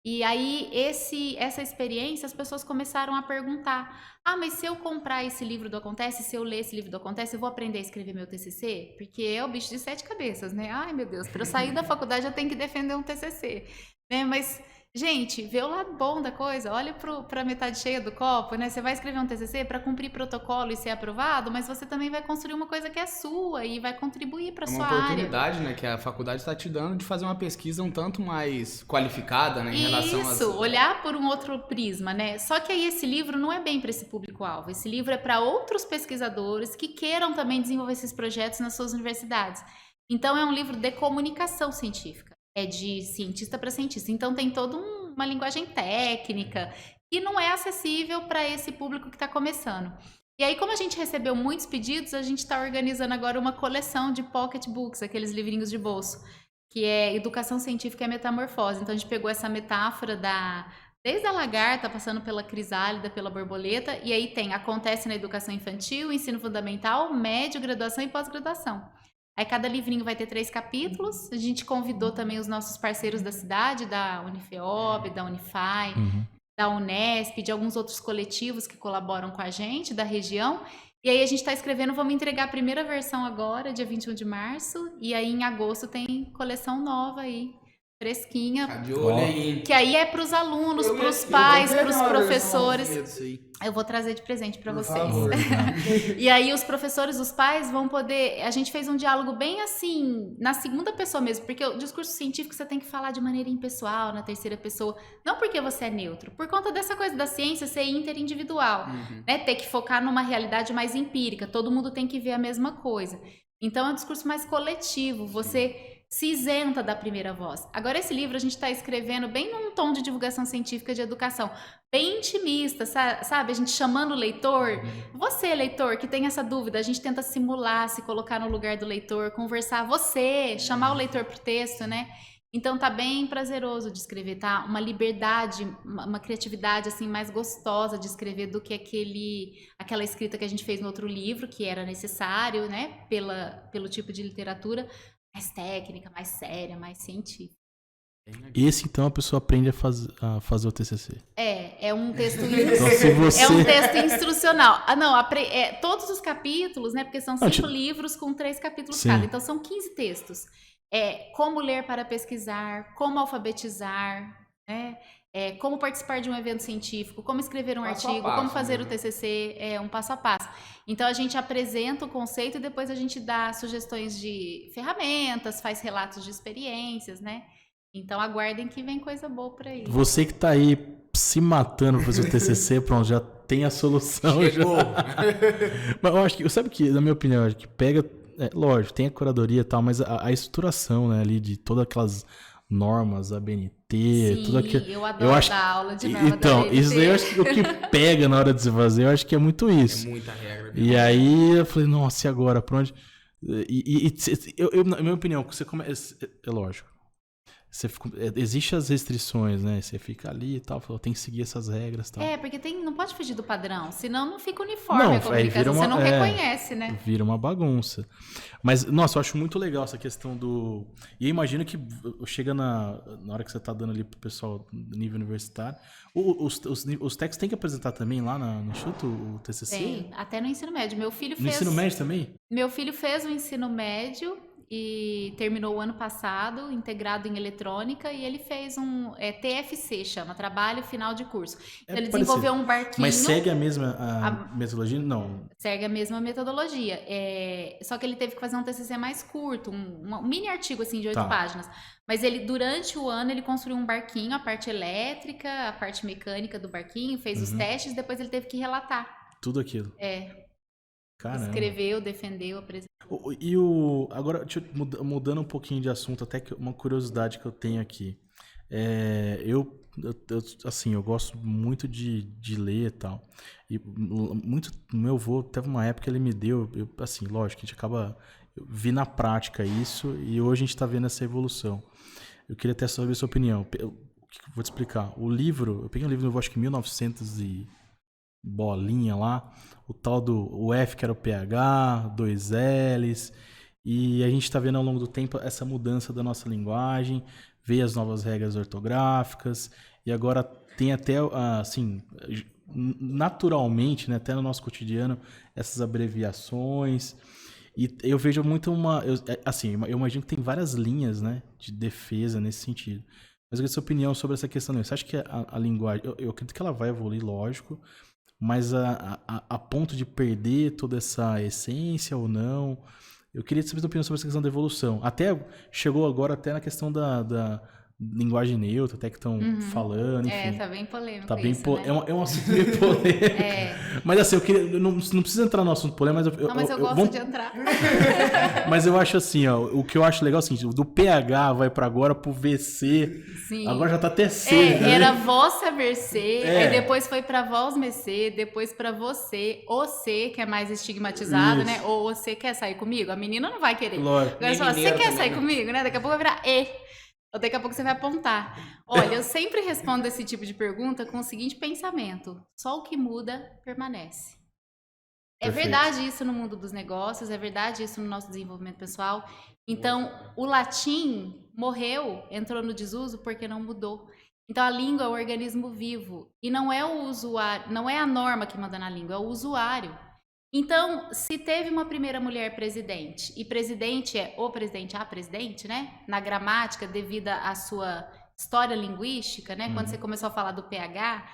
E aí, essa experiência, as pessoas começaram a perguntar: ah, mas se eu comprar esse livro do Acontece, se eu ler esse livro do Acontece, eu vou aprender a escrever meu TCC? Porque é o bicho de 7 cabeças, né? Ai, meu Deus, para eu sair da faculdade eu tenho que defender um TCC, né? Mas, gente, vê o lado bom da coisa, olha para a metade cheia do copo, né? Você vai escrever um TCC para cumprir protocolo e ser aprovado, mas você também vai construir uma coisa que é sua e vai contribuir para É sua uma área. oportunidade, né, que a faculdade está te dando de fazer uma pesquisa um tanto mais qualificada, né, em relação a... Isso, olhar por um outro prisma, né? Só que aí esse livro não é bem para esse público-alvo. Esse livro é para outros pesquisadores que queiram também desenvolver esses projetos nas suas universidades. Então é um livro de comunicação científica. É de cientista para cientista. Então tem toda uma linguagem técnica que não é acessível para esse público que está começando. E aí, como a gente recebeu muitos pedidos, a gente está organizando agora uma coleção de pocketbooks, aqueles livrinhos de bolso, que é Educação Científica e Metamorfose. Então a gente pegou essa metáfora desde a lagarta, passando pela crisálida, pela borboleta, e aí acontece na educação infantil, ensino fundamental, médio, graduação e pós-graduação. Aí cada livrinho vai ter 3 capítulos. A gente convidou também os nossos parceiros da cidade, da Unifeob, da Unify, da Unesp, de alguns outros coletivos que colaboram com a gente, da região. E aí a gente está escrevendo, vamos entregar a primeira versão agora, dia 21 de março. E aí em agosto tem coleção nova aí, fresquinha. Tá de olho aí. Que aí é para os alunos, para os pais, para os professores. Eu vou trazer de presente para vocês. Favor, E aí os professores, os pais vão poder... A gente fez um diálogo bem assim, na segunda pessoa mesmo, porque o discurso científico você tem que falar de maneira impessoal, na terceira pessoa. Não porque você é neutro, por conta dessa coisa da ciência ser interindividual, né? Ter que focar numa realidade mais empírica, todo mundo tem que ver a mesma coisa. Então é um discurso mais coletivo, você se isenta da primeira voz. Agora esse livro a gente está escrevendo bem num tom de divulgação científica de educação, bem intimista, sabe? A gente chamando o leitor, você leitor que tem essa dúvida, a gente tenta simular, se colocar no lugar do leitor, conversar, chamar o leitor pro texto, né? Então tá bem prazeroso de escrever, tá? Uma liberdade, uma criatividade assim mais gostosa de escrever do que aquela escrita que a gente fez no outro livro, que era necessário, né? Pelo tipo de literatura mais técnica, mais séria, mais científica. Esse, então, a pessoa aprende a fazer o TCC. É um texto Então, se você... é um texto instrucional. Todos os capítulos, né? Porque são 5 livros com 3 capítulos cada. Então, são 15 textos. Como ler para pesquisar, como alfabetizar, né? Como participar de um evento científico, como escrever um artigo, como fazer o TCC, um passo a passo. Então, a gente apresenta o conceito e depois a gente dá sugestões de ferramentas, faz relatos de experiências, né? Então, aguardem que vem coisa boa por aí. Você que tá aí se matando pra fazer o TCC, pronto, já tem a solução. Chegou. Mas eu acho que, sabe que, na minha opinião, eu acho que pega, lógico, tem a curadoria e tal, mas a estruturação, né, ali de todas aquelas normas, ABNT, Sim, tudo aquilo. Eu adoro dar aula de norma Então, da ABNT. isso daí eu acho que o que pega na hora de se fazer, eu acho que é muito isso. É muita regra. E aí eu falei, nossa, e agora? Pra onde? Na minha opinião, você começa. É lógico. Existem as restrições, né? Você fica ali e tal, tem que seguir essas regras e tal. Porque não pode fugir do padrão, senão não fica uniforme Não, a comunicação, você não reconhece, né? Vira uma bagunça. Mas, nossa, eu acho muito legal essa questão do... E eu imagino que chega na hora que você tá dando ali pro pessoal do nível universitário, os técnicos têm que apresentar também lá no Instituto, o TCC? Tem, até no ensino médio. Meu filho fez... No ensino médio também? Meu filho fez o ensino médio e terminou o ano passado, integrado em eletrônica, e ele fez um TFC, chama, Trabalho Final de Curso. Então ele desenvolveu um barquinho... Mas segue a mesma metodologia? Não. Segue a mesma metodologia. Só que ele teve que fazer um TCC mais curto, um mini artigo assim de 8 páginas. Mas ele, durante o ano, ele construiu um barquinho, a parte elétrica, a parte mecânica do barquinho, fez os testes, depois ele teve que relatar. Tudo aquilo. Caramba. Escreveu, defendeu, apresentou. Agora, mudando um pouquinho de assunto, até que uma curiosidade que eu tenho aqui. Assim, eu gosto muito de ler e tal. E meu avô, teve uma época que ele me deu, assim, lógico, a gente acaba... Eu vi na prática isso e hoje a gente está vendo essa evolução. Eu queria até saber a sua opinião. O Vou te explicar. O livro, eu peguei um livro, eu acho que 1900 e bolinha lá, o tal do o F que era o PH, 2 L's, e a gente tá vendo ao longo do tempo essa mudança da nossa linguagem, veio as novas regras ortográficas, e agora tem até, assim, naturalmente, né, até no nosso cotidiano, essas abreviações. E eu vejo muito assim, eu imagino que tem várias linhas, né, de defesa nesse sentido. Mas eu queria sua opinião sobre essa questão. Você acha que a linguagem, eu acredito que ela vai evoluir, lógico, mas a ponto de perder toda essa essência ou não? Eu queria saber a sua opinião sobre essa questão da evolução. Até chegou agora até na questão da linguagem neutra, até que estão falando, enfim. Tá bem polêmico Tá bem isso, né? É um assunto meio polêmico. Mas assim, eu queria. Não precisa entrar no assunto polêmico, mas eu gosto de entrar. Mas eu acho assim, ó. O que eu acho legal é o seguinte: do PH vai pra agora pro VC. Sim. Agora já tá até C. Né? Era vossa mercê, aí depois foi pra vós mercê, depois pra você, o C, que é mais estigmatizado, né? Ou você quer sair comigo? A menina não vai querer. Lógico. Agora você fala, você quer sair comigo, né? Daqui a pouco vai virar E. Ou daqui a pouco você vai apontar. Olha, eu sempre respondo esse tipo de pergunta com o seguinte pensamento: só o que muda permanece. É verdade isso no mundo dos negócios, é verdade isso no nosso desenvolvimento pessoal. Então, o latim morreu, entrou no desuso porque não mudou. Então, a língua é um organismo vivo e não é o usuário, não é a norma que manda na língua, é o usuário. Então, se teve uma primeira mulher presidente, e presidente é o presidente, a presidente, né? Na gramática, devido à sua história linguística, né? Quando você começou a falar do PH,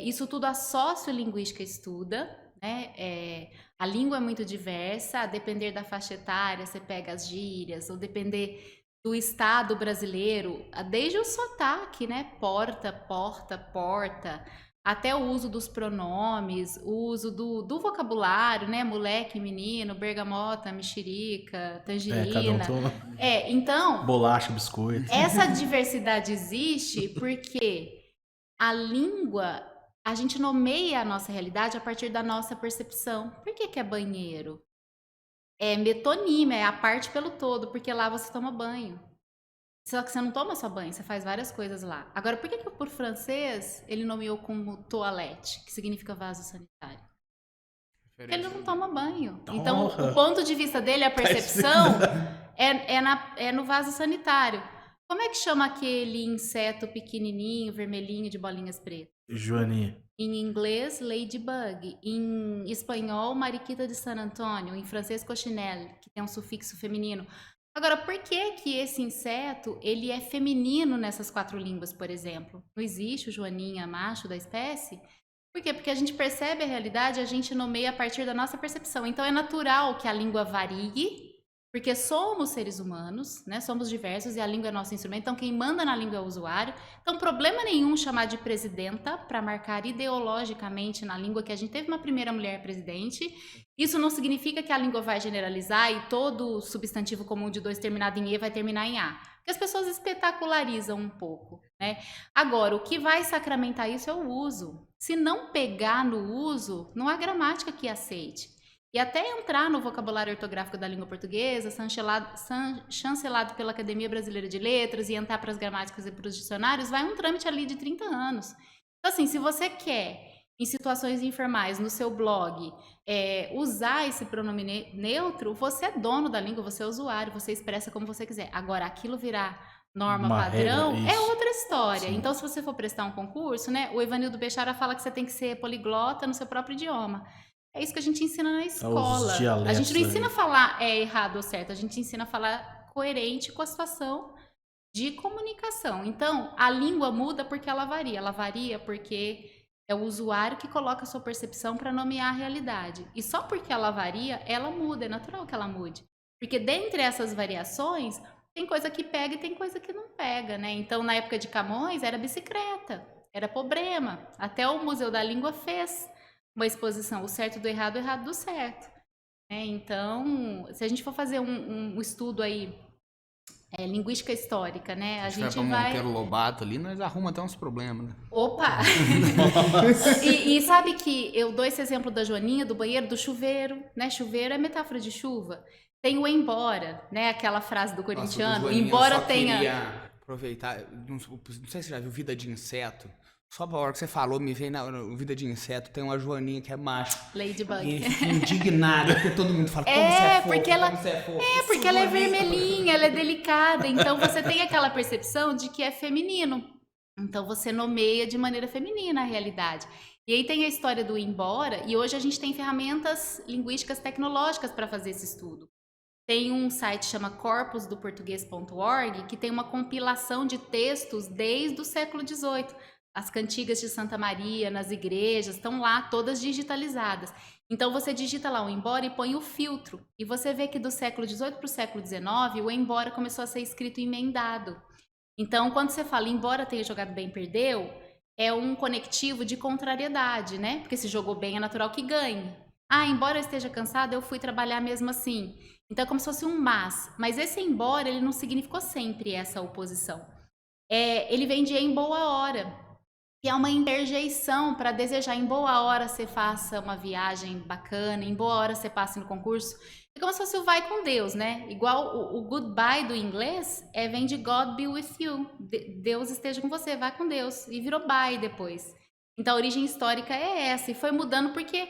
isso tudo a sociolinguística estuda, né? A língua é muito diversa, a depender da faixa etária, você pega as gírias, ou depender do estado brasileiro, desde o sotaque, né? Porta, porta, porta, até o uso dos pronomes, o uso do vocabulário, né? Moleque, menino, bergamota, mexerica, tangerina. Então... Bolacha, biscoito. Essa diversidade existe porque a língua, a gente nomeia a nossa realidade a partir da nossa percepção. Por que é banheiro? É metonímia, é a parte pelo todo, porque lá você toma banho. Só que você não toma só banho, você faz várias coisas lá. Agora, por que por francês ele nomeou como toilette, que significa vaso sanitário? Porque ele não toma banho. Então, o ponto de vista dele, a percepção, é no vaso sanitário. Como é que chama aquele inseto pequenininho, vermelhinho, de bolinhas pretas? Joaninha. Em inglês, ladybug. Em espanhol, mariquita de San Antônio. Em francês, cochinelle, que tem um sufixo feminino. Agora, por que esse inseto ele é feminino nessas 4 línguas, por exemplo? Não existe o joaninha macho da espécie? Por quê? Porque a gente percebe a realidade, a gente nomeia a partir da nossa percepção. Então, é natural que a língua varie, porque somos seres humanos, né? Somos diversos e a língua é nosso instrumento. Então, quem manda na língua é o usuário. Então, problema nenhum chamar de presidenta para marcar ideologicamente na língua que a gente teve uma primeira mulher presidente. Isso não significa que a língua vai generalizar e todo substantivo comum de 2 terminado em E vai terminar em A. Porque as pessoas espetacularizam um pouco, né? Agora, o que vai sacramentar isso é o uso. Se não pegar no uso, não há gramática que aceite. E até entrar no vocabulário ortográfico da língua portuguesa, chancelado pela Academia Brasileira de Letras, e entrar para as gramáticas e para os dicionários, vai um trâmite ali de 30 anos. Então, assim, se você quer, em situações informais, no seu blog, usar esse pronome neutro, você é dono da língua, você é usuário, você expressa como você quiser. Agora, aquilo virar norma padrão é outra história. Sim. Então, se você for prestar um concurso, né, o Evanildo Bechara fala que você tem que ser poliglota no seu próprio idioma. É isso que a gente ensina na escola. A gente não ensina a falar errado ou certo, a gente ensina a falar coerente com a situação de comunicação. Então, a língua muda porque ela varia. Ela varia porque é o usuário que coloca a sua percepção para nomear a realidade. E só porque ela varia, ela muda. É natural que ela mude. Porque dentre essas variações, tem coisa que pega e tem coisa que não pega, né? Então, na época de Camões, era bicicleta, era problema. Até o Museu da Língua fez uma exposição, o certo do errado, o errado do certo. Então, se a gente for fazer um estudo aí, linguística histórica, né? A gente vai... Monteiro Lobato ali, nós arrumamos até uns problemas, né? Opa! e sabe que eu dou esse exemplo da Joaninha, do banheiro, do chuveiro, né? Chuveiro é metáfora de chuva. Tem o embora, né? Aquela frase do corintiano, embora tenha... aproveitar, não sei se você já viu Vida de Inseto. Só pra hora que você falou, me veio na Vida de Inseto, tem uma joaninha que é macho. Ladybug. E fica indignada, porque todo mundo fala, como você é fofo, porque ela, como você é fofo. porque ela é vermelhinha, ela é delicada. Então você tem aquela percepção de que é feminino. Então você nomeia de maneira feminina a realidade. E aí tem a história do embora, e hoje a gente tem ferramentas linguísticas tecnológicas para fazer esse estudo. Tem um site que chama corpusdoportuguês.org, que tem uma compilação de textos desde o século XVIII. As cantigas de Santa Maria nas igrejas estão lá todas digitalizadas. Então você digita lá o embora e põe o filtro. E você vê que do século XVIII para o século XIX, o embora começou a ser escrito emendado. Então quando você fala embora tenha jogado bem, perdeu, é um conectivo de contrariedade, né? Porque se jogou bem é natural que ganhe. Ah, embora eu esteja cansada, eu fui trabalhar mesmo assim. Então é como se fosse um mas esse embora ele não significou sempre essa oposição. Ele vem de em boa hora, que é uma interjeição para desejar em boa hora você faça uma viagem bacana, em boa hora você passe no concurso. É como se fosse o vai com Deus, né? Igual o goodbye do inglês vem de God be with you. Deus esteja com você, vai com Deus. E virou bye depois. Então a origem histórica é essa. E foi mudando porque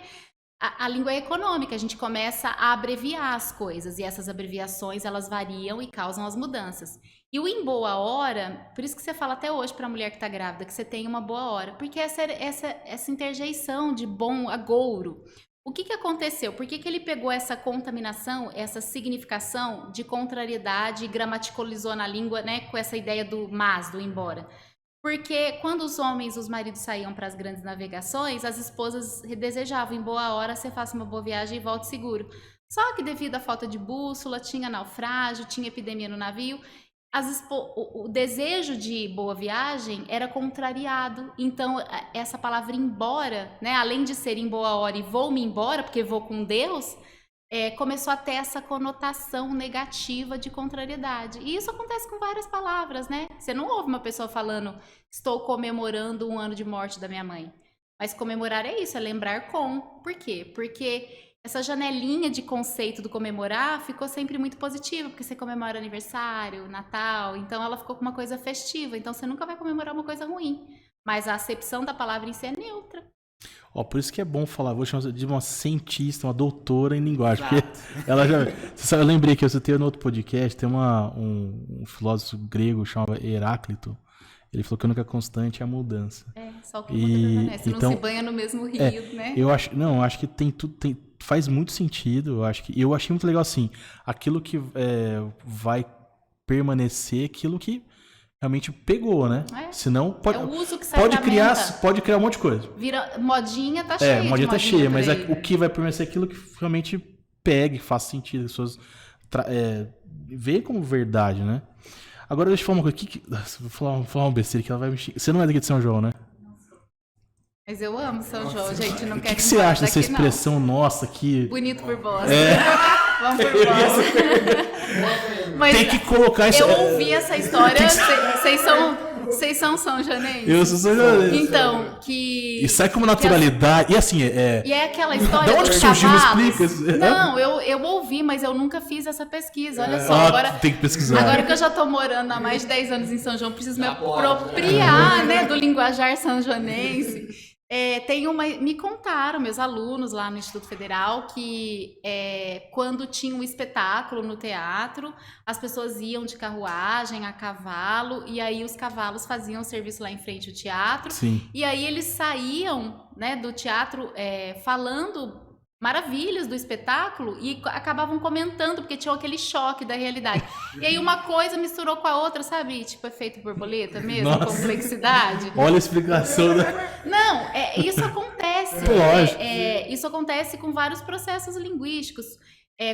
a língua é econômica. A gente começa a abreviar as coisas. E essas abreviações, elas variam e causam as mudanças. E o em boa hora, por isso que você fala até hoje para a mulher que está grávida, que você tem uma boa hora. Porque essa interjeição de bom agouro. O que aconteceu? Por que ele pegou essa contaminação, essa significação de contrariedade e gramaticalizou na língua, né, com essa ideia do do embora? Porque quando os homens, os maridos saíam para as grandes navegações, as esposas desejavam, em boa hora você faça uma boa viagem e volte seguro. Só que devido à falta de bússola, tinha naufrágio, tinha epidemia no navio, o desejo de boa viagem era contrariado. Então essa palavra embora, né, além de ser em boa hora e vou-me embora porque vou com Deus, começou a ter essa conotação negativa de contrariedade. E isso acontece com várias palavras, né? Você não ouve uma pessoa falando estou comemorando 1 ano de morte da minha mãe. Mas comemorar é isso, é lembrar com. Por quê? Porque essa janelinha de conceito do comemorar ficou sempre muito positiva, porque você comemora aniversário, Natal, então ela ficou com uma coisa festiva, então você nunca vai comemorar uma coisa ruim, mas a acepção da palavra em si é neutra. Por isso que é bom falar, vou chamar de uma cientista, uma doutora em linguagem, porque ela já... Eu lembrei que eu citei no outro podcast, tem um filósofo grego chamado Heráclito, ele falou que a única constante é a mudança. Só que muda, né? Você então, não se banha no mesmo rio, né? Eu acho que tem tudo... faz muito sentido, eu achei muito legal assim, aquilo que vai permanecer, aquilo que realmente pegou, né? Senão pode, o uso que pode criar um monte de coisa. Vira modinha, tá cheia. Modinha tá cheia, mas o que vai permanecer é aquilo que realmente pega e faz sentido, as pessoas veem como verdade, né? Agora deixa eu falar uma coisa, vou falar uma besteira que ela vai me xingar. Você não é daqui de São João, né? Mas eu amo São João, gente, não quero. O que você acha dessa expressão nossa aqui? Bonito por bosta. Vamos por bosta. Mas tem que colocar isso. Eu ouvi essa história, vocês são São Joanense? Eu sou São Joanense. Então, que... E sai com uma naturalidade, e assim, E é aquela história de onde dos surgiu, cavalos. explica. Não, eu ouvi, mas eu nunca fiz essa pesquisa, olha só. Agora, tem que pesquisar. Agora que eu já tô morando há mais de 10 anos em São João, preciso me apropriar, né, do linguajar sanjoanense. Me contaram, meus alunos lá no Instituto Federal, que quando tinha um espetáculo no teatro, as pessoas iam de carruagem a cavalo, e aí os cavalos faziam serviço lá em frente ao teatro. Sim. E aí eles saíam, né, do teatro falando maravilhas do espetáculo e acabavam comentando, porque tinham aquele choque da realidade. E aí uma coisa misturou com a outra, sabe? Tipo, efeito borboleta mesmo, complexidade. Olha a explicação. Não, isso acontece. Lógico. Isso acontece com vários processos linguísticos.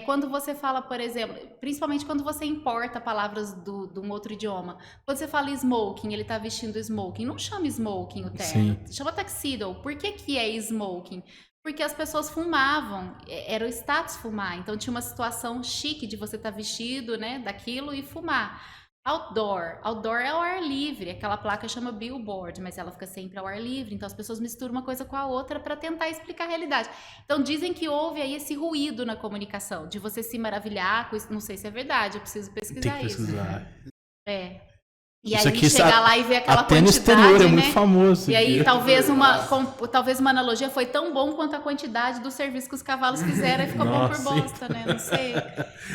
Quando você fala, por exemplo, principalmente quando você importa palavras de um outro idioma. Quando você fala smoking, ele tá vestindo smoking. Não chama smoking o terno, chama tuxedo. Por que é smoking? Porque as pessoas fumavam, era o status fumar, então tinha uma situação chique de você estar vestido, né, daquilo e fumar. Outdoor é ao ar livre, aquela placa chama billboard, mas ela fica sempre ao ar livre, então as pessoas misturam uma coisa com a outra para tentar explicar a realidade. Então dizem que houve aí esse ruído na comunicação, de você se maravilhar com isso, não sei se é verdade, eu preciso pesquisar isso. Tem que pesquisar. E Isso aí aqui chegar lá e ver aquela até no quantidade, exterior é né? muito famoso. E aí aqui. talvez uma analogia foi tão bom quanto a quantidade do serviço que os cavalos fizeram e ficou bom por Nossa, bosta, né? Não sei.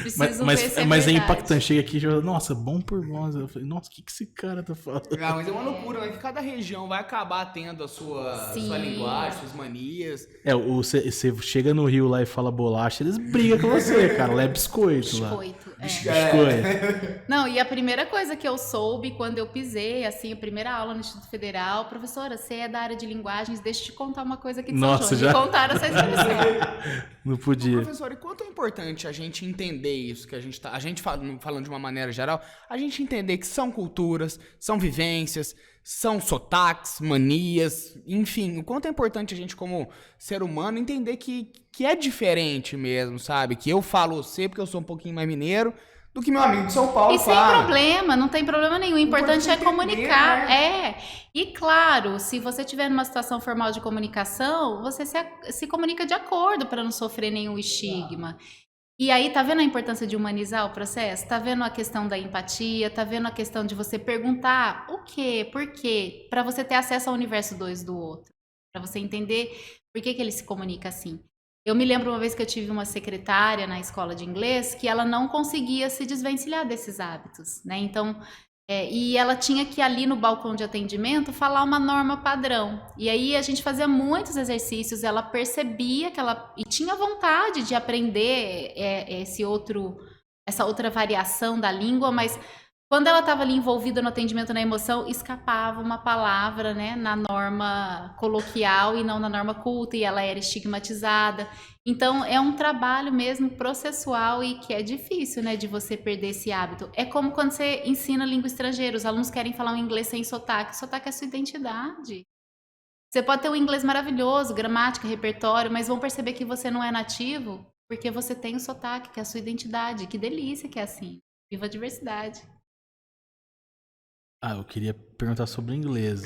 Preciso ver se é mas é verdade. impactante. Chega aqui e fala, nossa, bom por bosta. Eu falei, nossa, o que esse cara tá falando? Não, mas é uma loucura, né? Que cada região vai acabar tendo a sua Sim. linguagem, suas manias. Você chega no Rio lá e fala bolacha, eles brigam com você, cara. Lá é biscoito. Biscoito, é. Biscoito. Não, e a primeira coisa que eu soube quando eu pisei, assim, a primeira aula no Instituto Federal, professora, você é da área de linguagens, deixa eu te contar uma coisa aqui de São Nossa, João. já- Me contaram essa expressão. Não podia. Professor, e quanto é importante a gente entender isso que a gente tá. A gente falando de uma maneira geral, a gente entender que são culturas, são vivências, são sotaques, manias, enfim, o quanto é importante a gente, como ser humano, entender que é diferente mesmo, sabe? Que eu falo você porque eu sou um pouquinho mais mineiro do que meu amigo de São Paulo E sem fala. problema, não tem problema nenhum. O importante é entender, comunicar. né? É. E claro, se você tiver numa situação formal de comunicação, você se comunica de acordo para não sofrer nenhum estigma. E aí, tá vendo a importância de humanizar o processo? Tá vendo a questão da empatia? Tá vendo a questão de você perguntar o quê, por quê? Para você ter acesso ao universo 2 do outro. Para você entender por que ele se comunica assim. Eu me lembro uma vez que eu tive uma secretária na escola de inglês que ela não conseguia se desvencilhar desses hábitos, né? Então, e ela tinha que ali no balcão de atendimento falar uma norma padrão. E aí a gente fazia muitos exercícios, ela percebia que e tinha vontade de aprender essa outra variação da língua, mas quando ela estava ali envolvida no atendimento na emoção, escapava uma palavra, né, na norma coloquial e não na norma culta, e ela era estigmatizada. Então, é um trabalho mesmo processual e que é difícil, né, de você perder esse hábito. É como quando você ensina língua estrangeira, os alunos querem falar um inglês sem sotaque. Sotaque é a sua identidade. Você pode ter um inglês maravilhoso, gramática, repertório, mas vão perceber que você não é nativo porque você tem o sotaque, que é a sua identidade. Que delícia que é assim. Viva a diversidade. Eu queria perguntar sobre inglês.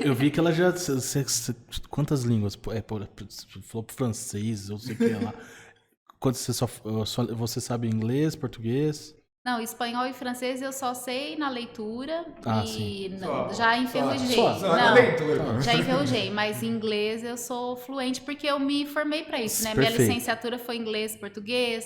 Eu vi que ela já. Quantas línguas? Falou francês, ou sei o que lá. Quanto você sabe inglês, português? Não, espanhol e francês eu só sei na leitura sim. Já enferrujei. Só na Não, leitura. já enferrujei, mas em inglês eu sou fluente porque eu me formei para isso, né? Perfeito. Minha licenciatura foi inglês, português.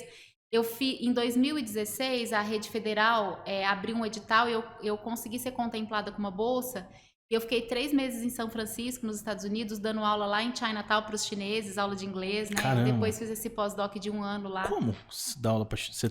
Em 2016, a Rede Federal abriu um edital e eu consegui ser contemplada com uma bolsa. E eu fiquei 3 meses em São Francisco, nos Estados Unidos, dando aula lá em Chinatown para os chineses, aula de inglês, né? Caramba. Depois fiz esse pós-doc de 1 ano lá. Como? Você dá aula pra. Você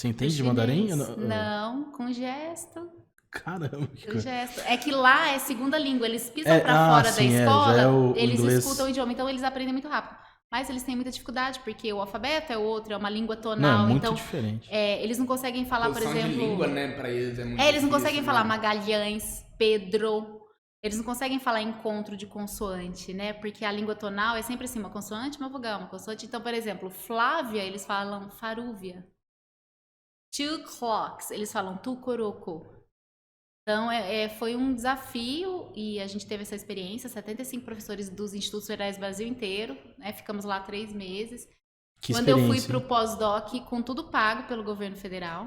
entende de Chinês. mandarim? Não, com gesto. Caramba. Com gesto. É que lá é segunda língua, eles pisam pra fora sim, da escola, já é o eles inglês. escutam o idioma, então eles aprendem muito rápido. Mas eles têm muita dificuldade, porque o alfabeto é outro, é uma língua Não, tonal, é muito então diferente. eles não conseguem falar, por Posição de exemplo... língua, né, pra eles é muito eles não difícil, conseguem né? falar Magalhães, Pedro, eles não conseguem falar encontro de consoante, né? Porque a língua tonal é sempre assim, uma consoante, uma vogal, uma consoante. Então, por exemplo, Flávia, eles falam farúvia. 2 clocks, eles falam tucoroco. Então, foi um desafio e a gente teve essa experiência, 75 professores dos Institutos Federais do Brasil inteiro, né? Ficamos lá 3 meses. Que Quando eu fui experiência. para o pós-doc, com tudo pago pelo governo federal.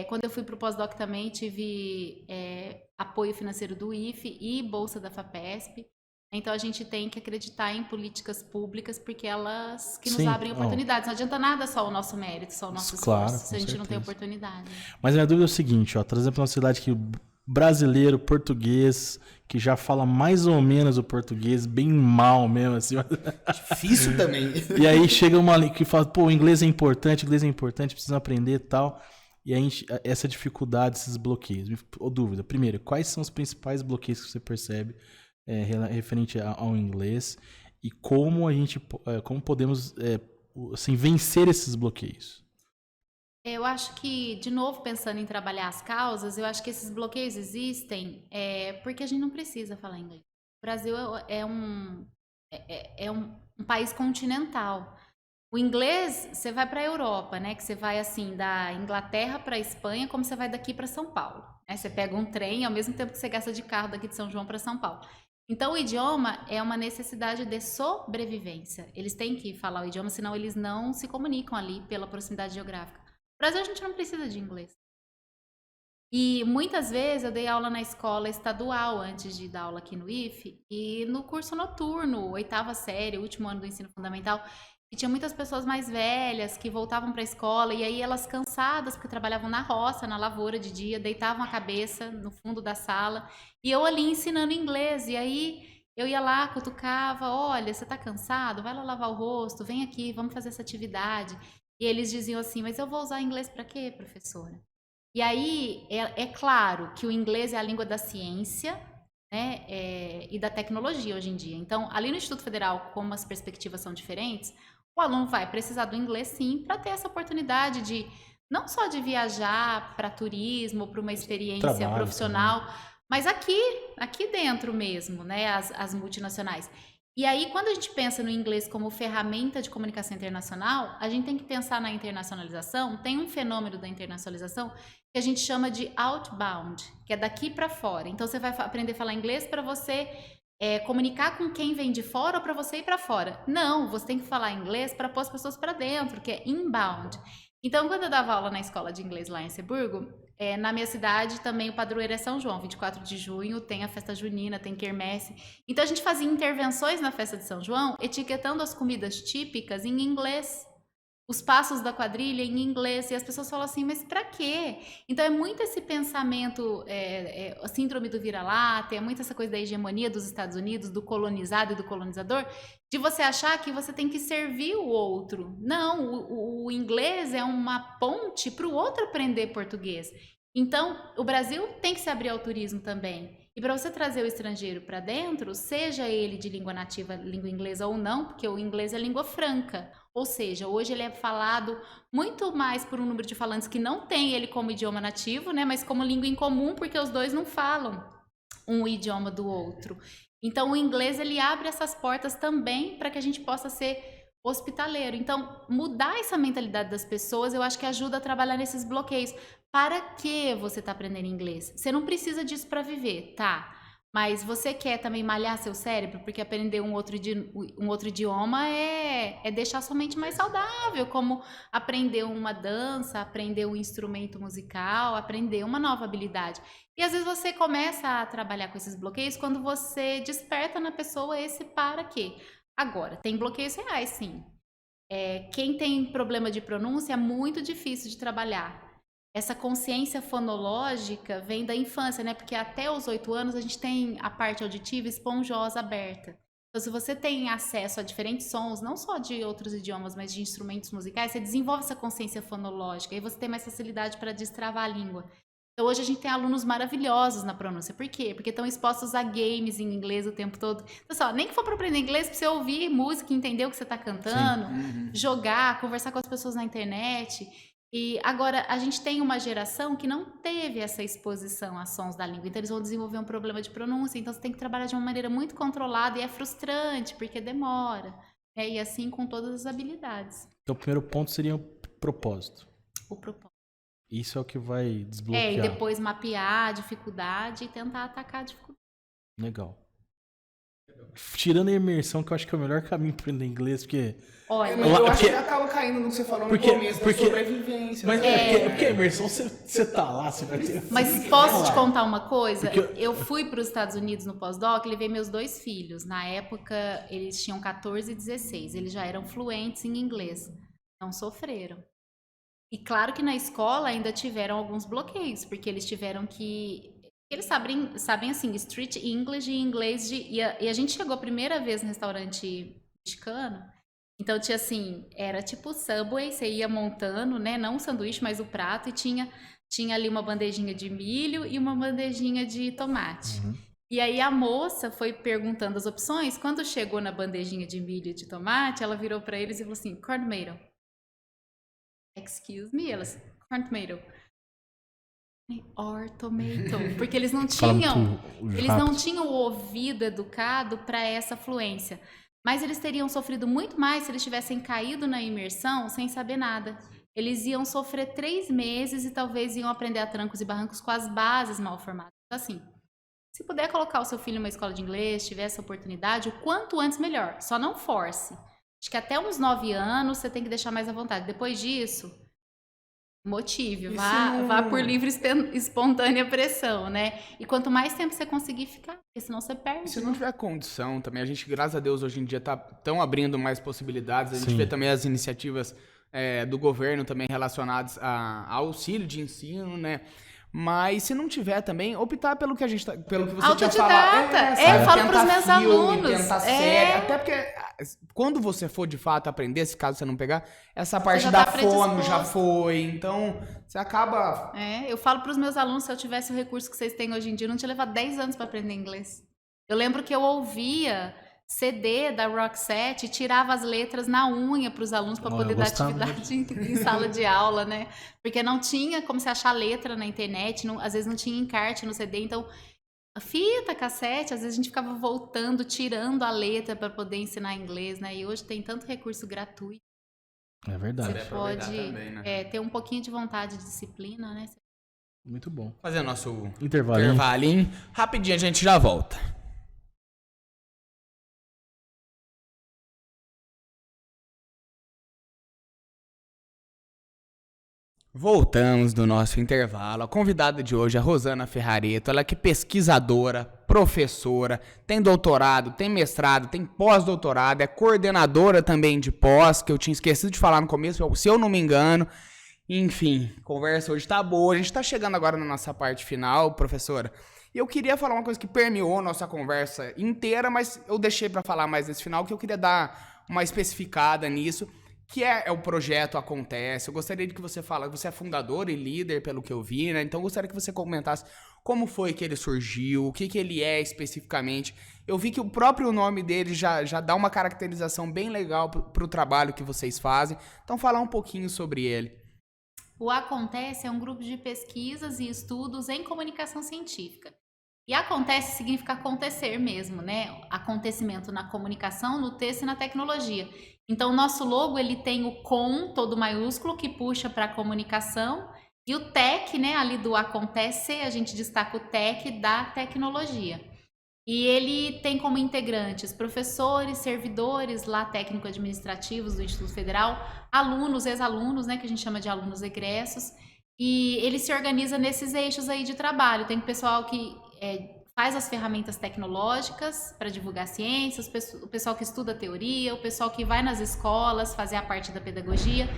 Quando eu fui para o pós-doc também, tive apoio financeiro do IFE e bolsa da FAPESP. Então, a gente tem que acreditar em políticas públicas, porque elas que nos Sim, abrem oportunidades. Não adianta nada só o nosso mérito, só o nosso Claro, esforço, se com a gente não tem certeza. oportunidade. Mas a minha dúvida é o seguinte, trazendo para nossa cidade que o brasileiro, português, que já fala mais ou menos o português, bem mal mesmo, assim. Difícil também. E aí chega uma que fala, pô, o inglês é importante, precisa aprender e tal. E aí essa dificuldade, esses bloqueios. Dúvida, primeiro, quais são os principais bloqueios que você percebe referente ao inglês e como como podemos assim, vencer esses bloqueios? Eu acho que, de novo, pensando em trabalhar as causas, eu acho que esses bloqueios existem porque a gente não precisa falar inglês. O Brasil é um país continental. O inglês, você vai para a Europa, né? Que você vai, assim, da Inglaterra para a Espanha, como você vai daqui para São Paulo. Né? Você pega um trem ao mesmo tempo que você gasta de carro daqui de São João para São Paulo. Então, o idioma é uma necessidade de sobrevivência. Eles têm que falar o idioma, senão eles não se comunicam ali pela proximidade geográfica. No Brasil, a gente não precisa de inglês. E muitas vezes eu dei aula na escola estadual antes de dar aula aqui no IFE, e no curso noturno, oitava série, último ano do ensino fundamental, e tinha muitas pessoas mais velhas que voltavam para a escola, e aí elas cansadas, porque trabalhavam na roça, na lavoura de dia, deitavam a cabeça no fundo da sala, e eu ali ensinando inglês, e aí eu ia lá, cutucava, olha, você tá cansado? Vai lá lavar o rosto, vem aqui, vamos fazer essa atividade. E eles diziam assim, mas eu vou usar inglês para quê, professora? E aí, é claro que o inglês é a língua da ciência, né, e da tecnologia hoje em dia. Então, ali no Instituto Federal, como as perspectivas são diferentes, o aluno vai precisar do inglês sim, para ter essa oportunidade de, não só de viajar para turismo, para uma experiência Trabalho profissional, mas aqui dentro mesmo, né, as multinacionais. E aí, quando a gente pensa no inglês como ferramenta de comunicação internacional, a gente tem que pensar na internacionalização. Tem um fenômeno da internacionalização que a gente chama de outbound, que é daqui para fora. Então, você vai aprender a falar inglês para você comunicar com quem vem de fora ou para você ir para fora. Não, você tem que falar inglês para pôr as pessoas para dentro, que é inbound. Então, quando eu dava aula na escola de inglês lá em Ceburgo, na minha cidade também o padroeiro é São João, 24 de junho, tem a festa junina, tem quermesse. Então a gente fazia intervenções na festa de São João, etiquetando as comidas típicas em inglês, os passos da quadrilha em inglês, e as pessoas falam assim, mas pra quê? Então é muito esse pensamento, a síndrome do vira-lata, é muito essa coisa da hegemonia dos Estados Unidos, do colonizado e do colonizador, de você achar que você tem que servir o outro. Não, o inglês é uma ponte para o outro aprender português. Então, o Brasil tem que se abrir ao turismo também. E para você trazer o estrangeiro para dentro, seja ele de língua nativa, língua inglesa ou não, porque o inglês é língua franca. Ou seja, hoje ele é falado muito mais por um número de falantes que não tem ele como idioma nativo, né, mas como língua em comum, porque os dois não falam um idioma do outro. Então, o inglês, ele abre essas portas também para que a gente possa ser hospitaleiro. Então, mudar essa mentalidade das pessoas, eu acho que ajuda a trabalhar nesses bloqueios. Para que você está aprendendo inglês? Você não precisa disso para viver, tá? Mas você quer também malhar seu cérebro, porque aprender um outro idioma é deixar sua mente mais saudável, como aprender uma dança, aprender um instrumento musical, aprender uma nova habilidade. E às vezes você começa a trabalhar com esses bloqueios quando você desperta na pessoa esse para quê. Agora, tem bloqueios reais, sim. Quem tem problema de pronúncia é muito difícil de trabalhar. Essa consciência fonológica vem da infância, né? Porque até os 8 anos a gente tem a parte auditiva esponjosa aberta. Então, se você tem acesso a diferentes sons, não só de outros idiomas, mas de instrumentos musicais, você desenvolve essa consciência fonológica e você tem mais facilidade para destravar a língua. Então, hoje a gente tem alunos maravilhosos na pronúncia. Por quê? Porque estão expostos a games em inglês o tempo todo. Então, só, nem que for para aprender inglês, para você ouvir música, entender o que você está cantando, jogar, conversar com as pessoas na internet. E agora, a gente tem uma geração que não teve essa exposição a sons da língua, então eles vão desenvolver um problema de pronúncia, então você tem que trabalhar de uma maneira muito controlada e é frustrante, porque demora, né? E assim com todas as habilidades. Então o primeiro ponto seria o propósito. O propósito. Isso é o que vai desbloquear. E depois mapear a dificuldade e tentar atacar a dificuldade. Legal. Tirando a imersão, que eu acho que é o melhor caminho para aprender inglês, porque... Olha, eu acho que acaba caindo no que você falou no começo, da sobrevivência. Mas porque a imersão, você tá lá, você vai ter... Mas posso te contar uma coisa? Eu fui para os Estados Unidos no pós-doc, levei meus 2 filhos. Na época, eles tinham 14 e 16. Eles já eram fluentes em inglês. Não sofreram. E claro que na escola ainda tiveram alguns bloqueios, porque eles tiveram que... Eles sabem assim, street English e inglês e a gente chegou a primeira vez no restaurante mexicano, então tinha assim, era tipo Subway, você ia montando, né, não o sanduíche, mas o prato, e tinha ali uma bandejinha de milho e uma bandejinha de tomate. E aí a moça foi perguntando as opções, quando chegou na bandejinha de milho e de tomate, ela virou para eles e falou assim, corn tomato. Excuse me, elas, corn tomato. Or tomato, porque eles não tinham o ouvido educado para essa fluência, mas eles teriam sofrido muito mais se eles tivessem caído na imersão sem saber nada. Eles iam sofrer 3 meses e talvez iam aprender a trancos e barrancos com as bases mal formadas. Assim, se puder colocar o seu filho numa escola de inglês, tiver essa oportunidade, o quanto antes melhor, só não force. Acho que até uns 9 anos você tem que deixar mais à vontade. Depois disso, Motive, E se vá, não- vá por livre espontânea pressão, né? E quanto mais tempo você conseguir ficar, porque senão você E perde. se não tiver condição também, a gente, graças a Deus, hoje em dia tão abrindo mais possibilidades. A gente Sim. vê também as iniciativas do governo também relacionadas a auxílio de ensino, né? Mas se não tiver também, optar pelo que pelo que você tinha falado. Autodidata. Sabe? Eu falo pros Tentar meus filme, alunos. tentar série. Até porque quando você for de fato aprender, se caso você não pegar, essa parte já da tá fome já predisposto. foi. Então, você acaba. Eu falo para os meus alunos, se eu tivesse o recurso que vocês têm hoje em dia, eu não tinha levado 10 anos para aprender inglês. Eu lembro que eu ouvia CD da Roxette e tirava as letras na unha para os alunos para Ó, poder eu dar gostava atividade em sala de aula, né? Porque não tinha como você achar letra na internet, às vezes não tinha encarte no CD, então a fita, cassete, às vezes a gente ficava voltando, tirando a letra para poder ensinar inglês, né? E hoje tem tanto recurso gratuito. É verdade. Você aproveitar pode também, né? ter um pouquinho de vontade e disciplina, né? Muito bom. Fazer nosso Intervalinho. intervalinho. Rapidinho a gente já volta. Voltamos do nosso intervalo. A convidada de hoje é a Rosana Ferrareto. Ela que é pesquisadora, professora, tem doutorado, tem mestrado, tem pós-doutorado, é coordenadora também de pós, que eu tinha esquecido de falar no começo, se eu não me engano. Enfim, a conversa hoje tá boa. A gente tá chegando agora na nossa parte final, professora. E eu queria falar uma coisa que permeou a nossa conversa inteira, mas eu deixei para falar mais nesse final, que eu queria dar uma especificada nisso, que é o projeto Acontece. Eu gostaria de que você falasse, você é fundador e líder, pelo que eu vi, né? Então eu gostaria que você comentasse como foi que ele surgiu, o que ele é especificamente. Eu vi que o próprio nome dele já dá uma caracterização bem legal pro trabalho que vocês fazem. Então falar um pouquinho sobre ele. O Acontece é um grupo de pesquisas e estudos em comunicação científica. E acontece significa acontecer mesmo, né? Acontecimento na comunicação, no texto e na tecnologia. Então, o nosso logo, ele tem o com, todo maiúsculo, que puxa para a comunicação, e o tech, né, ali do Acontece, a gente destaca o tech da tecnologia. E ele tem como integrantes professores, servidores lá técnico-administrativos do Instituto Federal, alunos, ex-alunos, né, que a gente chama de alunos egressos, e ele se organiza nesses eixos aí de trabalho. Tem pessoal que faz as ferramentas tecnológicas para divulgar ciências, o pessoal que estuda teoria, o pessoal que vai nas escolas fazer a parte da pedagogia.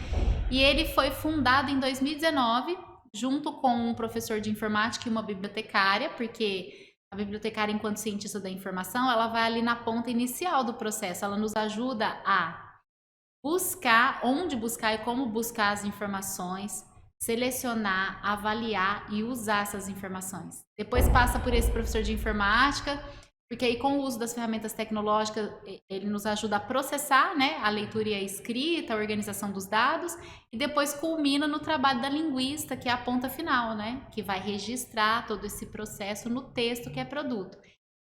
E ele foi fundado em 2019, junto com um professor de informática e uma bibliotecária, porque a bibliotecária, enquanto cientista da informação, ela vai ali na ponta inicial do processo, ela nos ajuda a buscar, onde buscar e como buscar as informações, selecionar, avaliar e usar essas informações. Depois passa por esse professor de informática, porque aí com o uso das ferramentas tecnológicas, ele nos ajuda a processar, né, a leitura e a escrita, a organização dos dados, e depois culmina no trabalho da linguista, que é a ponta final, né, que vai registrar todo esse processo no texto que é produto.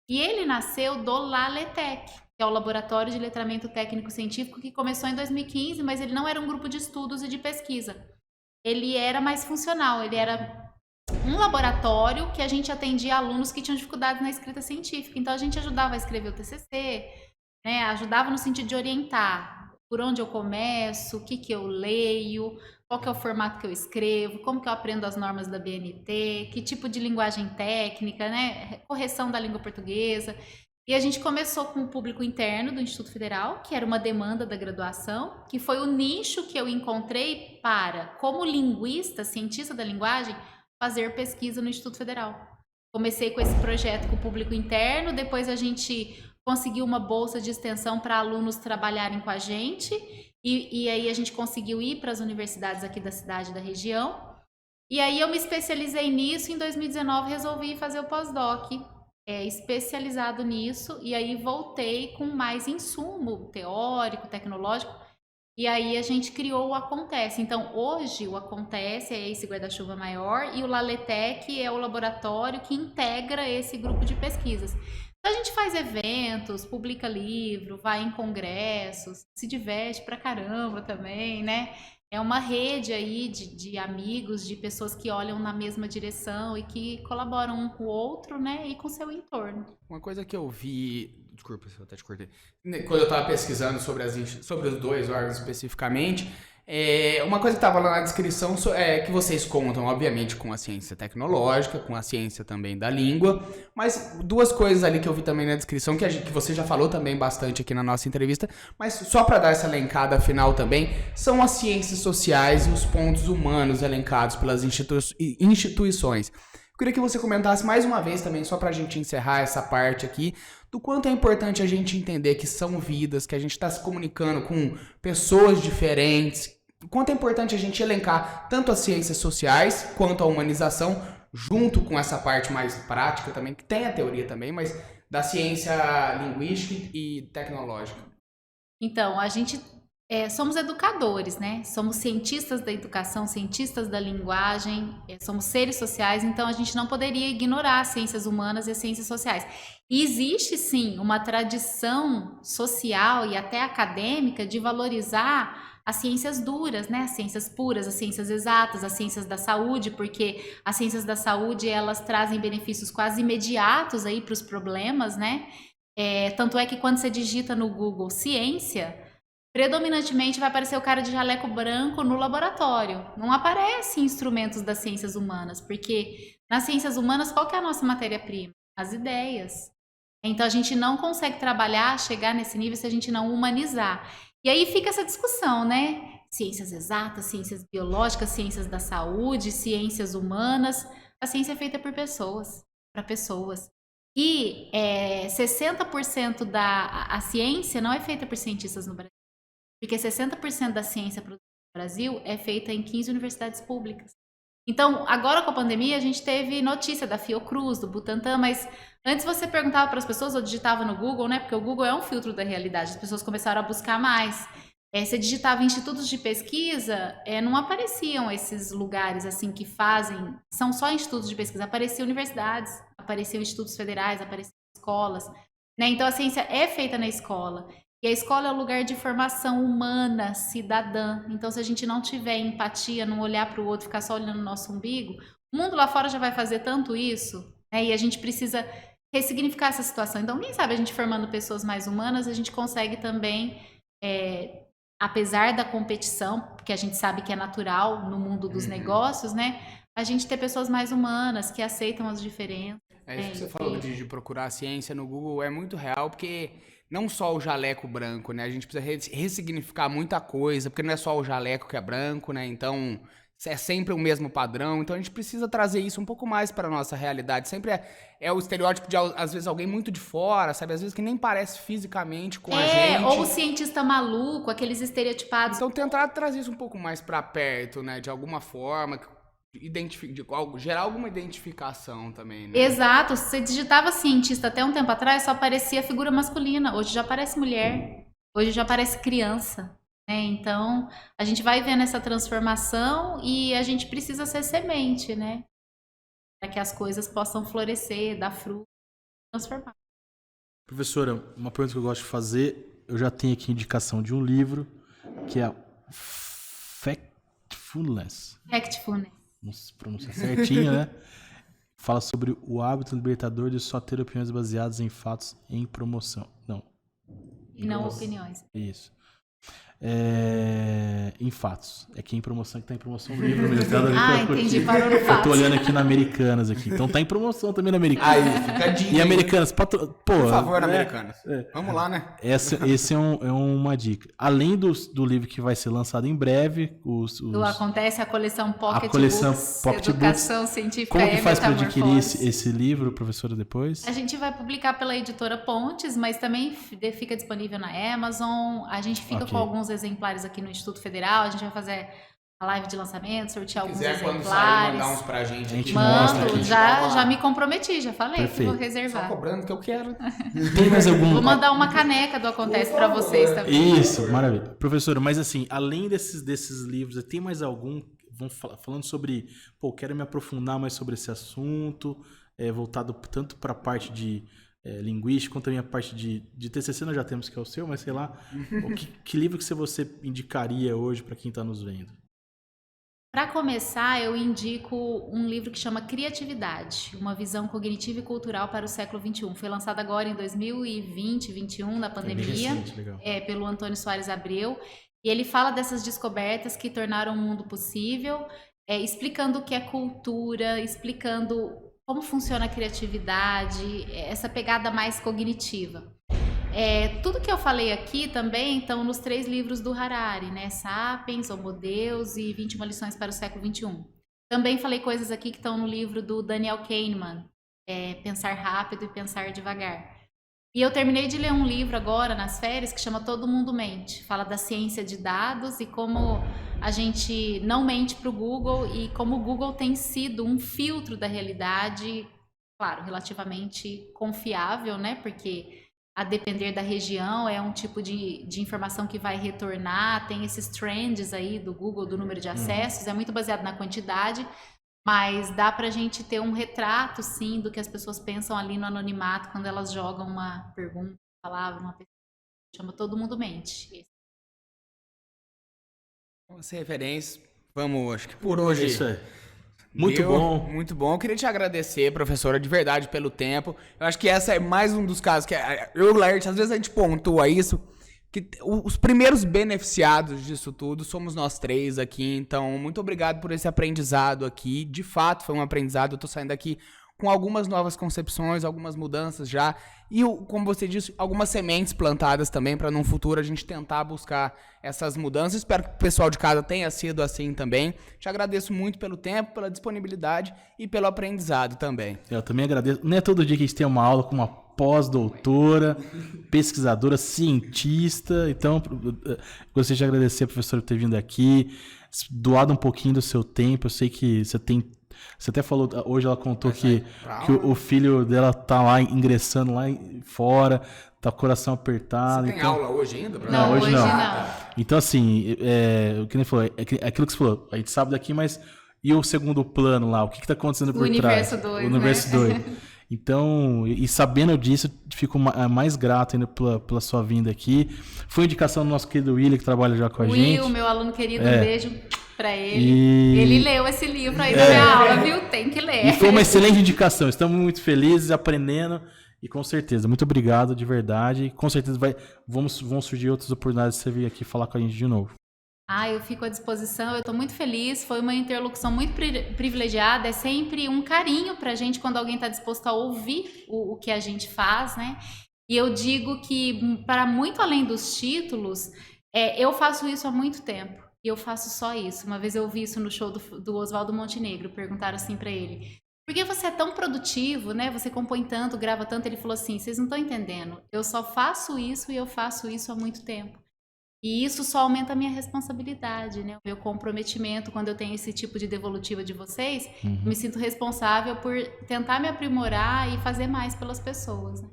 E ele nasceu do LaLeTec, que é o Laboratório de Letramento Técnico Científico, que começou em 2015, mas ele não era um grupo de estudos e de pesquisa. Ele era mais funcional, ele era um laboratório que a gente atendia alunos que tinham dificuldades na escrita científica. Então, a gente ajudava a escrever o TCC, né? Ajudava no sentido de orientar por onde eu começo, o que eu leio, qual que é o formato que eu escrevo, como que eu aprendo as normas da BNT, que tipo de linguagem técnica, né? Correção da língua portuguesa. E a gente começou com o público interno do Instituto Federal, que era uma demanda da graduação, que foi o nicho que eu encontrei para, como linguista, cientista da linguagem, fazer pesquisa no Instituto Federal. Comecei com esse projeto com o público interno, depois a gente conseguiu uma bolsa de extensão para alunos trabalharem com a gente, e aí a gente conseguiu ir para as universidades aqui da cidade e da região. E aí eu me especializei nisso, em 2019 resolvi fazer o pós-doc, especializado nisso, e aí voltei com mais insumo teórico, tecnológico, e aí a gente criou o Acontece. Então, hoje o Acontece é esse guarda-chuva maior, e o LaLeTec é o laboratório que integra esse grupo de pesquisas. Então, a gente faz eventos, publica livro, vai em congressos, se diverte pra caramba também, né? É uma rede aí de amigos, de pessoas que olham na mesma direção e que colaboram um com o outro, né? E com o seu entorno. Uma coisa que eu vi... Desculpa se eu até te cortei. Quando eu estava pesquisando sobre os dois órgãos especificamente, Uma coisa que estava lá na descrição é que vocês contam, obviamente, com a ciência tecnológica, com a ciência também da língua, mas duas coisas ali que eu vi também na descrição, que você já falou também bastante aqui na nossa entrevista, mas só para dar essa elencada final também, são as ciências sociais e os pontos humanos elencados pelas instituições. Eu queria que você comentasse mais uma vez também, só para a gente encerrar essa parte aqui, do quanto é importante a gente entender que são vidas, que a gente está se comunicando com pessoas diferentes, o quanto é importante a gente elencar tanto as ciências sociais quanto a humanização, junto com essa parte mais prática também, que tem a teoria também, mas da ciência linguística e tecnológica. Então, a gente somos educadores, né? Somos cientistas da educação, cientistas da linguagem, somos seres sociais, então a gente não poderia ignorar as ciências humanas e as ciências sociais. E existe, sim, uma tradição social e até acadêmica de valorizar as ciências duras, né? As ciências puras, as ciências exatas, as ciências da saúde, porque as ciências da saúde, elas trazem benefícios quase imediatos aí para os problemas, né? Tanto é que quando você digita no Google ciência, predominantemente vai aparecer o cara de jaleco branco no laboratório. Não aparecem instrumentos das ciências humanas, porque nas ciências humanas, qual que é a nossa matéria-prima? As ideias. Então, a gente não consegue trabalhar, chegar nesse nível se a gente não humanizar. E aí fica essa discussão, né? Ciências exatas, ciências biológicas, ciências da saúde, ciências humanas. A ciência é feita por pessoas, para pessoas. E 60% da ciência não é feita por cientistas no Brasil. Porque 60% da ciência produzida no Brasil é feita em 15 universidades públicas. Então, agora com a pandemia, a gente teve notícia da Fiocruz, do Butantan, mas antes você perguntava para as pessoas, ou digitava no Google, né? Porque o Google é um filtro da realidade, as pessoas começaram a buscar mais. Você digitava institutos de pesquisa, não apareciam esses lugares assim que fazem, são só institutos de pesquisa, apareciam universidades, apareciam institutos federais, apareciam escolas, né? Então, a ciência é feita na escola. E a escola é o lugar de formação humana, cidadã. Então, se a gente não tiver empatia, não olhar para o outro, ficar só olhando o nosso umbigo, o mundo lá fora já vai fazer tanto isso, né? E a gente precisa ressignificar essa situação. Então, quem sabe a gente formando pessoas mais humanas, a gente consegue também, apesar da competição, porque a gente sabe que é natural no mundo dos negócios, né? A gente ter pessoas mais humanas, que aceitam as diferenças. Isso que você falou de procurar a ciência no Google é muito real, porque não só o jaleco branco, né? A gente precisa ressignificar muita coisa, porque não é só o jaleco que é branco, né? Então, é sempre o mesmo padrão. Então, a gente precisa trazer isso um pouco mais para a nossa realidade. Sempre é o estereótipo de, às vezes, alguém muito de fora, sabe? Às vezes que nem parece fisicamente com a gente. Ou o cientista maluco, aqueles estereotipados. Então, tentar trazer isso um pouco mais para perto, né? De alguma forma, gerar alguma identificação também, né? Exato. Se você digitava cientista até um tempo atrás, só aparecia figura masculina. Hoje já aparece mulher. Hoje já aparece criança. Né? Então, a gente vai vendo essa transformação e a gente precisa ser semente, né? Para que as coisas possam florescer, dar fruto, transformar. Professora, uma pergunta que eu gosto de fazer, eu já tenho aqui indicação de um livro, que é Factfulness. Não se pronuncia certinho, né? Fala sobre o hábito libertador de só ter opiniões baseadas em fatos em promoção. Não. E não opiniões. Isso. Em fatos. É que em promoção, que tá em promoção o livro mesmo. Entendi, parou no fato. Eu tô olhando aqui na Americanas aqui. Então tá em promoção também na Americanas. Aí, fica a dica. E Americanas, por favor, Americanas. Vamos lá, né? Esse é uma dica. Além do livro que vai ser lançado em breve, acontece a coleção Pocket Books, Educação Científica. Como que faz para adquirir esse livro, professora, depois? A gente vai publicar pela editora Pontes, mas também fica disponível na Amazon. A gente fica com alguns exemplares aqui no Instituto Federal. A gente vai fazer a live de lançamento, sortear alguns exemplares. Quando sair, mandar uns pra gente. A gente mostra aqui. Já me comprometi, já falei. Perfeito. Que vou reservar. Só cobrando que eu quero. Tem mais algum? Vou mandar uma caneca do Acontece pra vocês também. Isso, maravilha. Professora, mas assim, além desses livros, tem mais algum falando sobre, quero me aprofundar mais sobre esse assunto, voltado tanto para a parte de linguística, quanto também a parte de TCC, nós já temos, que é o seu, mas sei lá, que livro que você indicaria hoje para quem está nos vendo? Para começar, eu indico um livro que chama Criatividade, uma visão cognitiva e cultural para o século XXI. Foi lançado agora em 2020, 2021, na pandemia, Recente, legal. Pelo Antônio Soares Abreu. E ele fala dessas descobertas que tornaram o mundo possível, explicando o que é cultura, explicando como funciona a criatividade, essa pegada mais cognitiva. Tudo que eu falei aqui também estão nos 3 livros do Harari, né? Sapiens, Homo Deus e 21 lições para o século XXI. Também falei coisas aqui que estão no livro do Daniel Kahneman, Pensar Rápido e Pensar Devagar. E eu terminei de ler um livro agora, nas férias, que chama Todo Mundo Mente. Fala da ciência de dados e como a gente não mente para o Google e como o Google tem sido um filtro da realidade, claro, relativamente confiável, né? Porque a depender da região é um tipo de informação que vai retornar, tem esses trends aí do Google, do número de acessos, é muito baseado na quantidade, mas dá pra gente ter um retrato, sim, do que as pessoas pensam ali no anonimato quando elas jogam uma pergunta, uma palavra, uma pessoa. Chama Todo Mundo Mente. Com essa referência, vamos, acho que por hoje... Isso aí. Muito bom. Muito bom. Eu queria te agradecer, professora, de verdade, pelo tempo. Eu acho que essa é mais um dos casos que eu e o Laerte, às vezes a gente pontua isso, que os primeiros beneficiados disso tudo somos nós 3 aqui. Então, muito obrigado por esse aprendizado aqui. De fato, foi um aprendizado. Eu tô saindo aqui com algumas novas concepções, algumas mudanças já. E, como você disse, algumas sementes plantadas também para num futuro a gente tentar buscar essas mudanças. Espero que o pessoal de casa tenha sido assim também. Te agradeço muito pelo tempo, pela disponibilidade e pelo aprendizado também. Eu também agradeço. Não é todo dia que a gente tem uma aula com uma pós-doutora, pesquisadora, cientista. Então, gostaria de agradecer a professora por ter vindo aqui, doado um pouquinho do seu tempo. Eu sei que você tem... Você até falou, hoje ela contou que o filho dela tá lá ingressando lá fora, tá com o coração apertado. Você tem aula hoje ainda? Não, hoje não. Então, assim, o que nem falou, aquilo que você falou, a gente sabe daqui, mas e o segundo plano lá? O que tá acontecendo por trás? O Universo 2. Então, e sabendo disso, fico mais grato ainda pela sua vinda aqui. Foi indicação do nosso querido William, que trabalha já com a gente. Will, meu aluno querido, um beijo pra ele. Ele leu esse livro aí da minha aula, viu? Tem que ler. E foi uma excelente indicação. Estamos muito felizes, aprendendo. E com certeza, muito obrigado de verdade. Com certeza vão surgir outras oportunidades de você vir aqui falar com a gente de novo. Eu fico à disposição, eu estou muito feliz, foi uma interlocução muito privilegiada, é sempre um carinho pra gente quando alguém está disposto a ouvir o que a gente faz, né? E eu digo que, para muito além dos títulos, eu faço isso há muito tempo, e eu faço só isso. Uma vez eu ouvi isso no show do Oswaldo Montenegro, perguntaram assim pra ele, por que você é tão produtivo, né? Você compõe tanto, grava tanto, ele falou assim, vocês não estão entendendo, eu só faço isso e eu faço isso há muito tempo. E isso só aumenta a minha responsabilidade, né? O meu comprometimento, quando eu tenho esse tipo de devolutiva de vocês, me sinto responsável por tentar me aprimorar e fazer mais pelas pessoas. Né?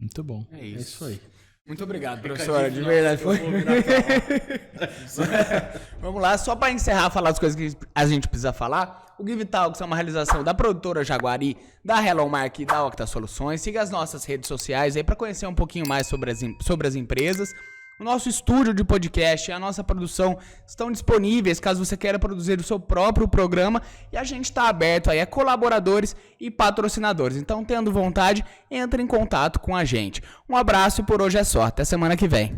Muito bom. É isso aí. Muito obrigado, professora. De verdade. Vamos lá, só para encerrar, falar as coisas que a gente precisa falar. O Give Talks é uma realização da produtora Jaguari, da Hello Mark e da Octa Soluções. Siga as nossas redes sociais aí para conhecer um pouquinho mais sobre as empresas. O nosso estúdio de podcast e a nossa produção estão disponíveis caso você queira produzir o seu próprio programa, e a gente está aberto aí a colaboradores e patrocinadores. Então, tendo vontade, entre em contato com a gente. Um abraço e por hoje é só. Até semana que vem.